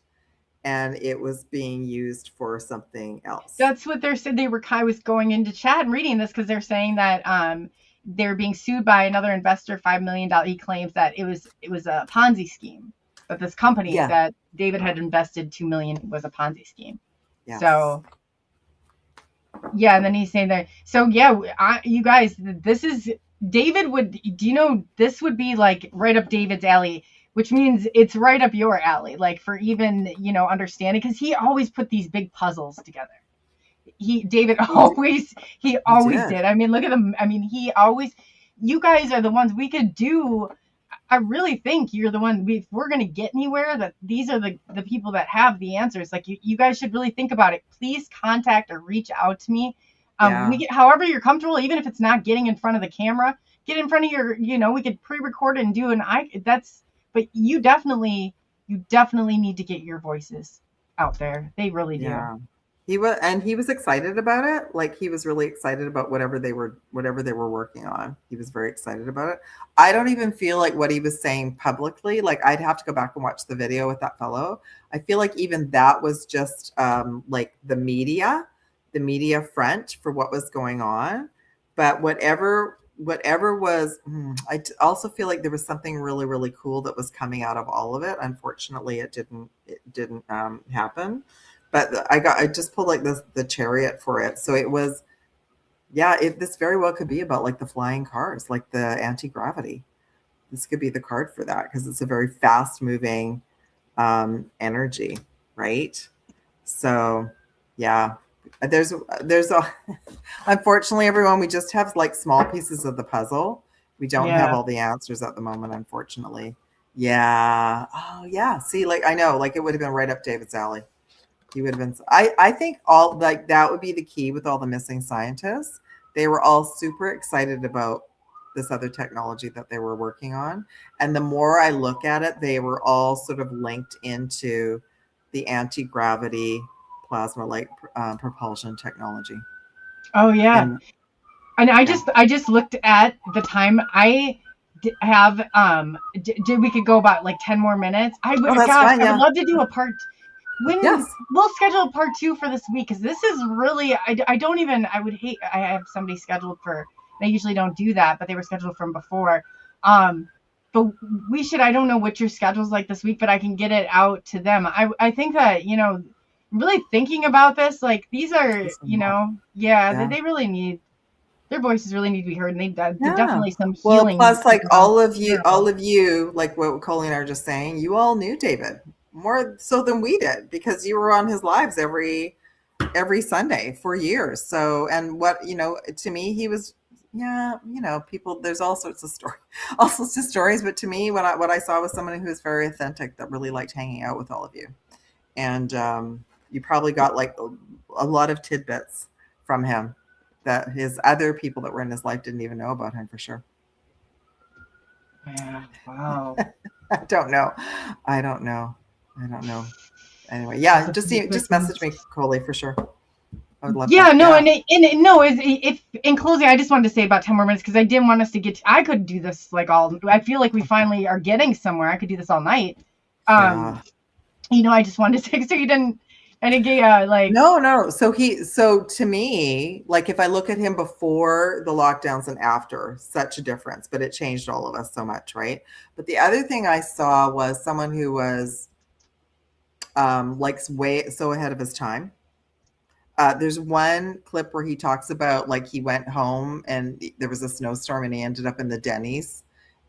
and it was being used for something else? That's what they said. I was going into chat and reading this because they're saying that they're being sued by another investor, $5 million. He claims that it was a Ponzi scheme, but this company that David had invested $2 million was a Ponzi scheme. Yes. So yeah, and then he's saying that. So yeah, you guys, this is David this would be like right up David's alley, which means it's right up your alley, like for even, understanding, because he always put these big puzzles together. David always did. I mean, look at them. I mean, you guys are the ones we could do. I really think you're the one, if we're going to get anywhere, that these are the people that have the answers. Like you guys should really think about it. Please contact or reach out to me. However you're comfortable, even if it's not getting in front of the camera, get in front of your, we could pre-record and do but you definitely need to get your voices out there. They really do. Yeah. He was excited about it. Like he was really excited about whatever they were working on. He was very excited about it. I don't even feel like what he was saying publicly, like I'd have to go back and watch the video with that fellow. I feel like even that was just like the media front for what was going on. But whatever was, I also feel like there was something really, really cool that was coming out of all of it. Unfortunately, it didn't happen. But I just pulled like the chariot for it. So it was, this very well could be about like the flying cars, like the anti-gravity. This could be the card for that because it's a very fast moving energy, right? So yeah, There's a unfortunately, everyone, we just have like small pieces of the puzzle. We don't have all the answers at the moment, unfortunately. Yeah. Oh yeah. See, like I know, like it would have been right up David's alley. He would have been. I think all like that would be the key with all the missing scientists. They were all super excited about this other technology that they were working on, and the more I look at it, they were all sort of linked into the anti-gravity plasma like propulsion technology. Oh yeah. And I Yeah. just looked at the time. I have did we could go about like 10 more minutes. I would that's gosh, fine, I yeah. would love to do a part when Yes. we'll schedule a part 2 for this week, because this is really I don't even I would hate I have somebody scheduled for, I usually don't do that, but they were scheduled from before. But we should, I don't know what your schedule's like this week, but I can get it out to them. I think that, you know, really thinking about this, like these are, you know, they really need, their voices really need to be heard, and definitely some healing. Well, plus like all of you, like what Coley and I are just saying, you all knew David more so than we did, because you were on his lives every Sunday for years. So, and what, you know, to me, he was, you know, people, there's all sorts of stories, but to me, what I saw was someone who was very authentic, that really liked hanging out with all of you. And you probably got like a lot of tidbits from him that his other people that were in his life didn't even know about him, for sure. Yeah. Wow. I don't know. Anyway, yeah, just message me, Coley, for sure. I would love that. No, if in closing, I just wanted to say about 10 more minutes, because I didn't want us to get, I could do this like I feel like we finally are getting somewhere. I could do this all night. You know, I just wanted to say, so you didn't, and again, like no. So to me, like if I look at him before the lockdowns and after, such a difference, but it changed all of us so much, right? But the other thing I saw was someone who was like way so ahead of his time. There's one clip where he talks about like he went home and there was a snowstorm and he ended up in the Denny's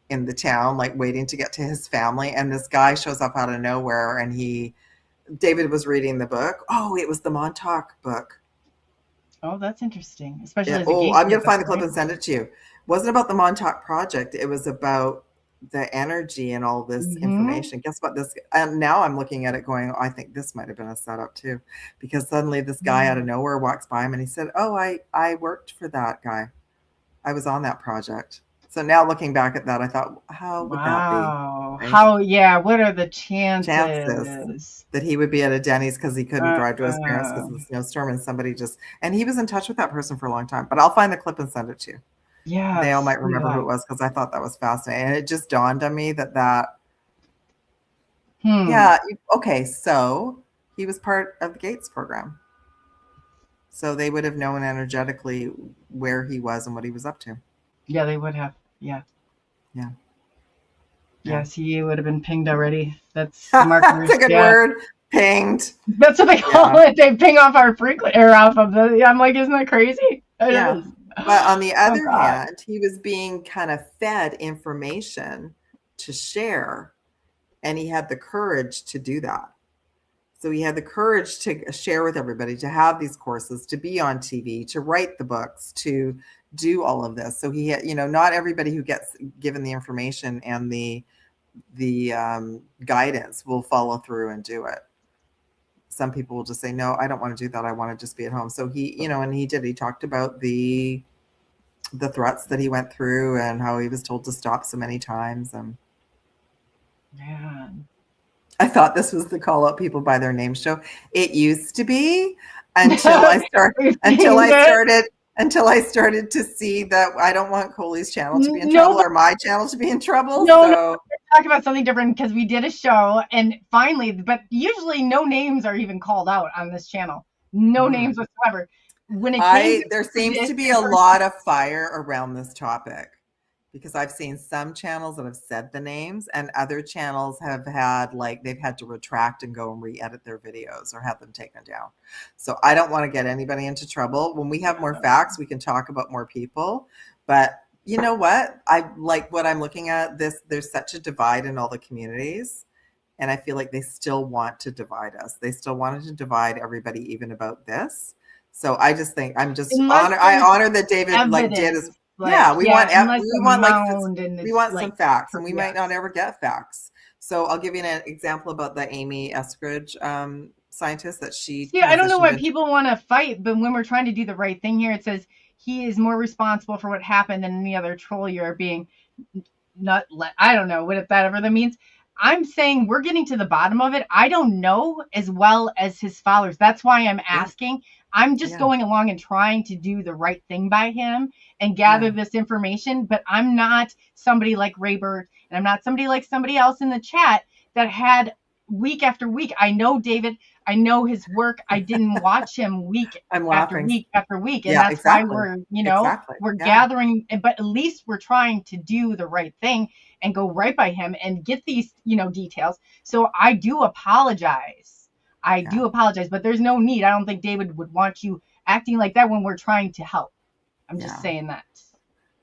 in the town, like waiting to get to his family, and this guy shows up out of nowhere, and David was reading the book. Oh, it was the Montauk book. Oh, that's interesting. Especially I'm going to find the clip and send it to you. It wasn't about the Montauk Project. It was about the energy and all this information. Guess what? And now I'm looking at it going, I think this might have been a setup too, because suddenly this guy out of nowhere walks by him and he said, oh, I worked for that guy. I was on that project. So now looking back at that, I thought, how would that be? Right? What are the chances that he would be at a Denny's because he couldn't drive to his parents because of the snowstorm, and he was in touch with that person for a long time. But I'll find the clip and send it to you. Yeah. They all might remember who it was, because I thought that was fascinating. And it just dawned on me that yeah, okay, so he was part of the Gates program. So they would have known energetically where he was and what he was up to. Yeah, they would have. Yeah. Yes, he would have been pinged already. That's the markers. That's a good word. Pinged. That's what they call it. They ping off our frequency, or off of the. I'm like, isn't that crazy? Yeah. But on the other hand, he was being kind of fed information to share, and he had the courage to do that. So he had the courage to share with everybody, to have these courses, to be on TV, to write the books, to do all of this. So he had, you know, not everybody who gets given the information and the guidance will follow through and do it. Some people will just say, no, I don't want to do that. I want to just be at home. So he, you know, and he did. He talked about the threats that he went through and how he was told to stop so many times. And yeah, I thought this was the Call Out People by Their Name show. It used to be until I started to see that I don't want Coley's channel to be in trouble, or my channel to be in trouble. No, we're talking about something different, because we did a show and finally, but usually no names are even called out on this channel. No names whatsoever. When there seems to be a lot of fire around this topic, because I've seen some channels that have said the names, and other channels have had, like, they've had to retract and go and re-edit their videos or have them taken down. So I don't want to get anybody into trouble. When we have more facts, we can talk about more people. But you know what? I like what I'm looking at. There's such a divide in all the communities. And I feel like they still want to divide us. They still wanted to divide everybody, even about this. So I just think Unless I there's honor that David like did evidence, his yeah, we want unless we a want like mound and we it's want like some facts, and we might yeah. not ever get facts. So I'll give you an example about the Amy Eskridge scientist that she See, I don't know transitioned why into. people want to fight, but when we're trying to do the right thing here, it says he is more responsible for what happened than any other troll you're being not let. I don't know what that ever that means. I'm saying we're getting to the bottom of it. I don't know as well as his followers. That's why I'm asking. I'm just going along and trying to do the right thing by him and gather this information. But I'm not somebody like Raybird, and I'm not somebody like somebody else in the chat that had week after week. I know David. I know his work. I didn't watch him week I'm after laughing. week after week. And Yeah, that's exactly. why we're, Exactly. we're Yeah. gathering, but at least we're trying to do the right thing and go right by him and get these, details. So I do apologize. I do apologize, but there's no need. I don't think David would want you acting like that when we're trying to help. I'm just saying that.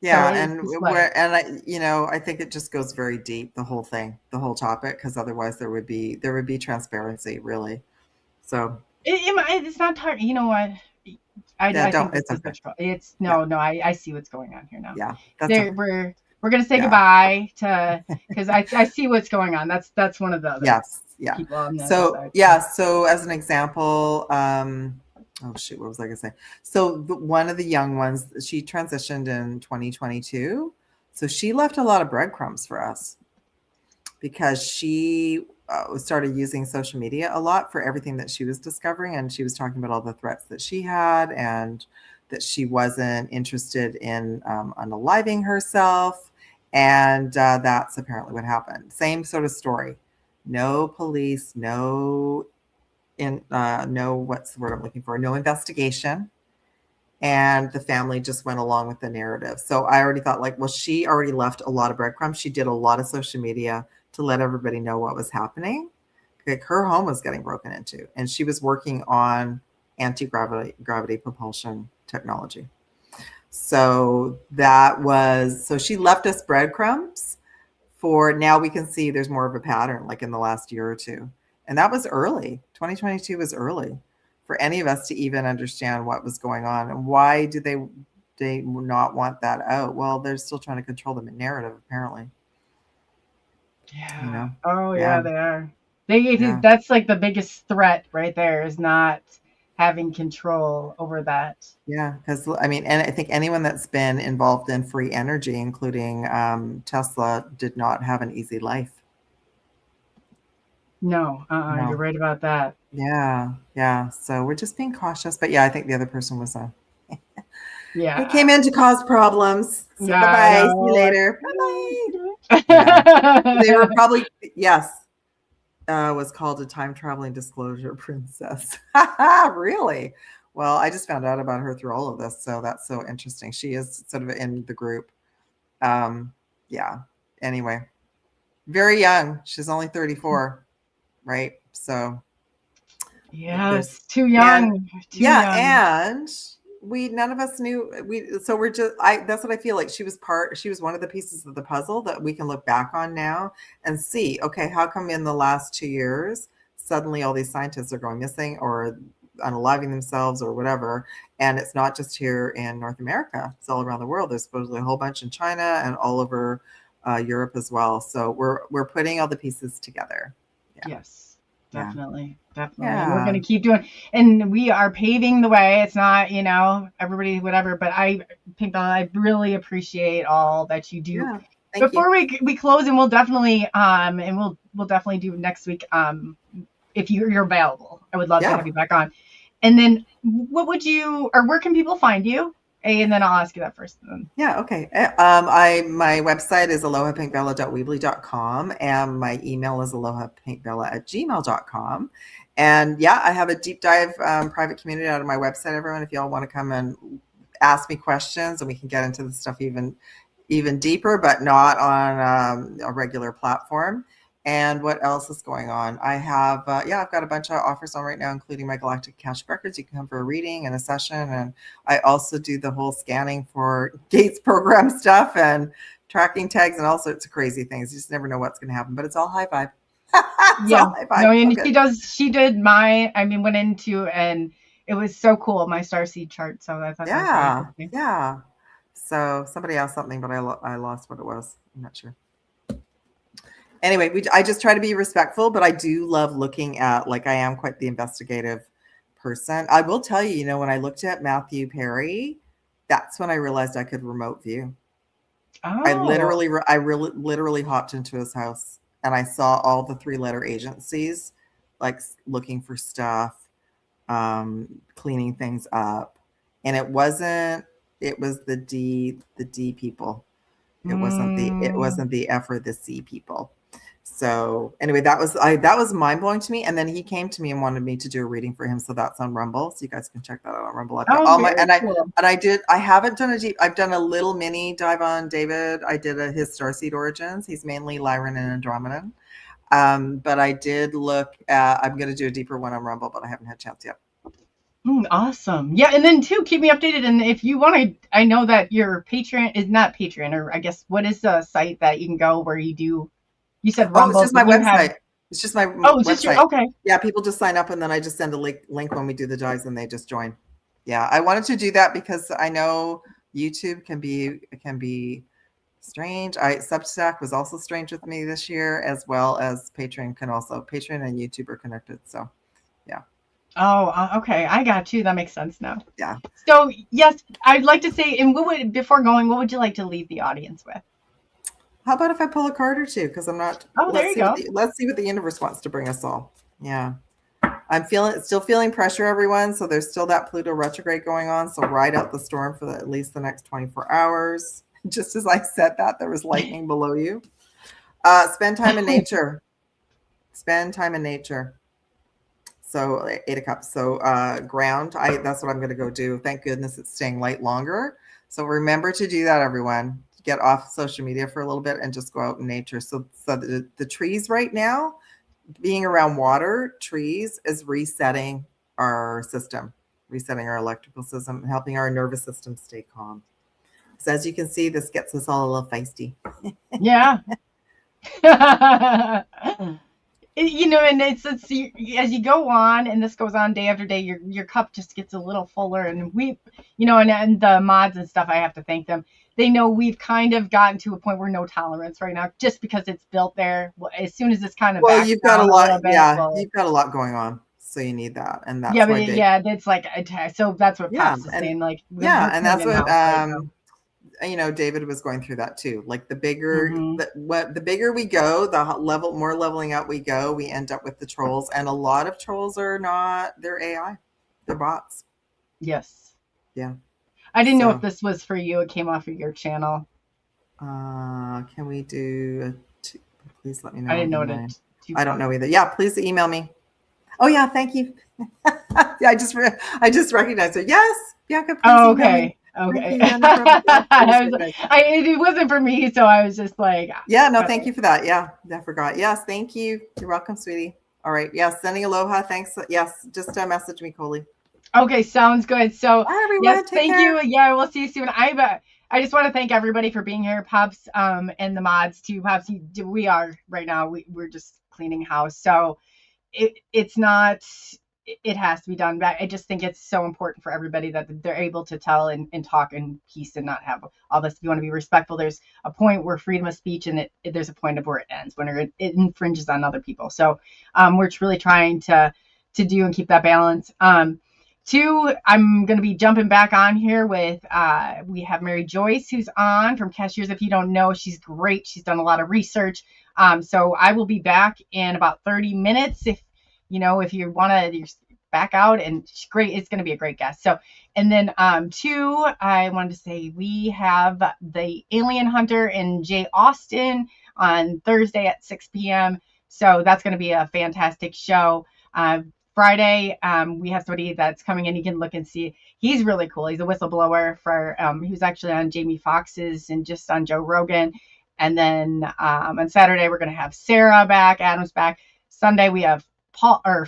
Yeah, So and I think it just goes very deep, the whole thing, the whole topic, because otherwise there would be transparency, really. So it's not hard. You know what? I think it's this okay. It's no. I see what's going on here now. Yeah, that's okay. We're gonna say goodbye to because I see what's going on. That's one of the other people on this side. So as an example, oh shoot, what was I gonna say? So one of the young ones, she transitioned in 2022, so she left a lot of breadcrumbs for us because she started using social media a lot for everything that she was discovering, and she was talking about all the threats that she had and that she wasn't interested in unaliving herself, and that's apparently what happened. Same sort of story. No police, no what's the word I'm looking for? No investigation. And the family just went along with the narrative. So I already thought she already left a lot of breadcrumbs. She did a lot of social media to let everybody know what was happening. Like her home was getting broken into, and she was working on anti-gravity propulsion technology. So she left us breadcrumbs for now. We can see there's more of a pattern like in the last year or two. And that was early. 2022 was early for any of us to even understand what was going on. And why do they not want that out? Well, they're still trying to control the narrative, apparently. Yeah. Oh, yeah, they are. That's like the biggest threat right there, is not having control over that. Yeah, because and I think anyone that's been involved in free energy, including Tesla, did not have an easy life. No, you're right about that. Yeah. So we're just being cautious. But yeah, I think the other person was they came in to cause problems. So bye-bye. See you later. Bye-bye. Yeah. They were probably, was called a time traveling disclosure princess. Really? Well, I just found out about her through all of this. So that's so interesting. She is sort of in the group. Anyway, very young. She's only 34. Right. So it's too young. And none of us knew we're just that's what I feel like. She was one of the pieces of the puzzle that we can look back on now and see, okay, how come in the last 2 years suddenly all these scientists are going missing or unaliving themselves or whatever, and it's not just here in North America, it's all around the world. There's supposedly a whole bunch in China and all over Europe as well. So we're putting all the pieces together. Yes, definitely. Yeah. We're going to keep doing, and we are paving the way. It's not, everybody, whatever, but I really appreciate all that you do. Yeah, Before we close, and we'll definitely, we'll definitely do next week. If you're available, I would love to have you back on. And then where can people find you? And then I'll ask you that first. Yeah, okay. My website is alohapinkbella.weebly.com, and my email is alohapinkbella@gmail.com. And I have a deep dive private community out of my website, everyone. If y'all want to come and ask me questions, and we can get into the stuff even deeper, but not on a regular platform. And what else is going on? I have, I've got a bunch of offers on right now, including my Galactic Akashic Records. You can come for a reading and a session. And I also do the whole scanning for Gates program stuff and tracking tags and all sorts of crazy things. You just never know what's going to happen, but it's all high vibe. All high vibe. No, and she did mine. Went into, and it was so cool, my starseed chart. So I thought that was very Yeah, interesting. yeah. So somebody asked something, but I lost what it was. I'm not sure. Anyway, I just try to be respectful, but I do love looking at, like, I am quite the investigative person. I will tell you, you know, when I looked at Matthew Perry, that's when I realized I could remote view. I Oh, literally hopped into his house and I saw all the 3-letter agencies, like looking for stuff, cleaning things up, and it was the D people. It wasn't the F or the C people. So anyway, that was mind blowing to me. And then he came to me and wanted me to do a reading for him. So that's on Rumble. So you guys can check that out on Rumble. I've got all my, and cool. I haven't done a deep, I've done a little mini dive on David. I did his starseed origins. He's mainly Lyran and Andromedan. But I did look at, I'm going to do a deeper one on Rumble, but I haven't had a chance yet. Awesome. Yeah. And then too, keep me updated. And if you want to, I know that your Patreon is not Patreon, or I guess, what is the site that you can go where you do, you said Rumble. It's just my website. It's just my website. Just okay. Yeah. People just sign up and then I just send a link when we do the dives and they just join. Yeah. I wanted to do that because I know YouTube can be strange. Substack was also strange with me this year, as well as Patreon and YouTube are connected. So yeah. Oh, okay. I got you. That makes sense now. Yeah. So yes, I'd like to say, and before going, what would you like to leave the audience with? How about if I pull a card or two? Because I'm not. Oh, there you go. Let's see what the universe wants to bring us all. Yeah. I'm still feeling pressure, everyone. So there's still that Pluto retrograde going on. So ride out the storm for at least the next 24 hours. Just as I said that, there was lightning below you. Spend time in nature. Spend time in nature. So 8 of Cups. So ground. That's what I'm going to go do. Thank goodness it's staying light longer. So remember to do that, everyone. Get off social media for a little bit and just go out in nature. So the trees right now, being around water, trees is resetting our system, resetting our electrical system, helping our nervous system stay calm. So as you can see, this gets us all a little feisty. Yeah. You know, and it's as you go on, and this goes on day after day, your cup just gets a little fuller. And we, you know, and the mods and stuff, I have to thank them. They know we've kind of gotten to a point where no tolerance right now, just because it's built there. As soon as it's kind of you've got a lot, you've got a lot going on, so you need that, and that's it's like so that's what Pops is saying, like and that's what you know, David was going through that too. Like the bigger, the bigger we go, more leveling out we go, we end up with the trolls. And a lot of trolls they're AI, they're bots. Yes. Yeah. I didn't know if this was for you. It came off of your channel. Can we do please let me know. I didn't know I don't know either. Yeah, please email me. Oh yeah, thank you. Yeah, I just recognized it. Yes, Bianca. Oh, okay. Okay. It wasn't for me, so I was just like, yeah, no, thank you for that. Yeah, I forgot. Yes, thank you. You're welcome, sweetie. All right. Yes, sending aloha. Thanks. Yes, just message me, Coley. Okay, sounds good. So bye, everyone. Yes, thank you. Yeah, we'll see you soon. I just want to thank everybody for being here, Pops, and the mods too. Pops, we are right now. We're just cleaning house, so it's not. It has to be done. But I just think it's so important for everybody that they're able to tell and talk in peace and not have all this. If you want to be respectful, there's a point where freedom of speech and there's a point of where it ends when it infringes on other people. So we're really trying to do and keep that balance. Two, I'm going to be jumping back on here with, we have Mary Joyce, who's on from Cashiers. If you don't know, she's great. She's done a lot of research. So I will be back in about 30 minutes. If you want to back out, and she's great. It's going to be a great guest. So, and then two, I wanted to say we have the Alien Hunter and Jay Austen on Thursday at 6 p.m. So that's going to be a fantastic show. Friday, we have somebody that's coming in. You can look and see. He's really cool. He's a whistleblower for, he was actually on Jamie Foxx's and just on Joe Rogan. And then on Saturday, we're going to have Sarah back, Adam's back. Sunday, we have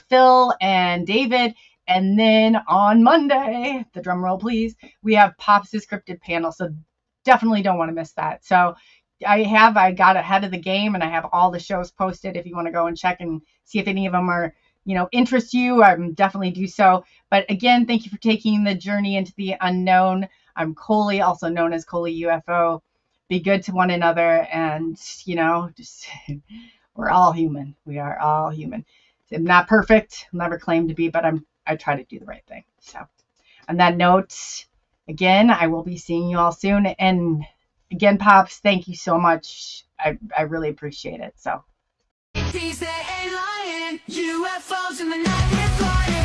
Phil and David. And then on Monday, the drum roll, please, we have Pops' Scripted panel. So definitely don't want to miss that. So I got ahead of the game, and I have all the shows posted if you want to go and check and see if any of them are interests you, definitely do so. But again, thank you for taking the journey into the unknown. I'm Coley, also known as Coley UFO. Be good to one another, and just we're all human. We are all human. I'm not perfect. I'll never claim to be, but I try to do the right thing. So on that note, again, I will be seeing you all soon. And again, Pops, thank you so much. I really appreciate it. So. Peace, they ain't lying. UFOs in the night, we're flying.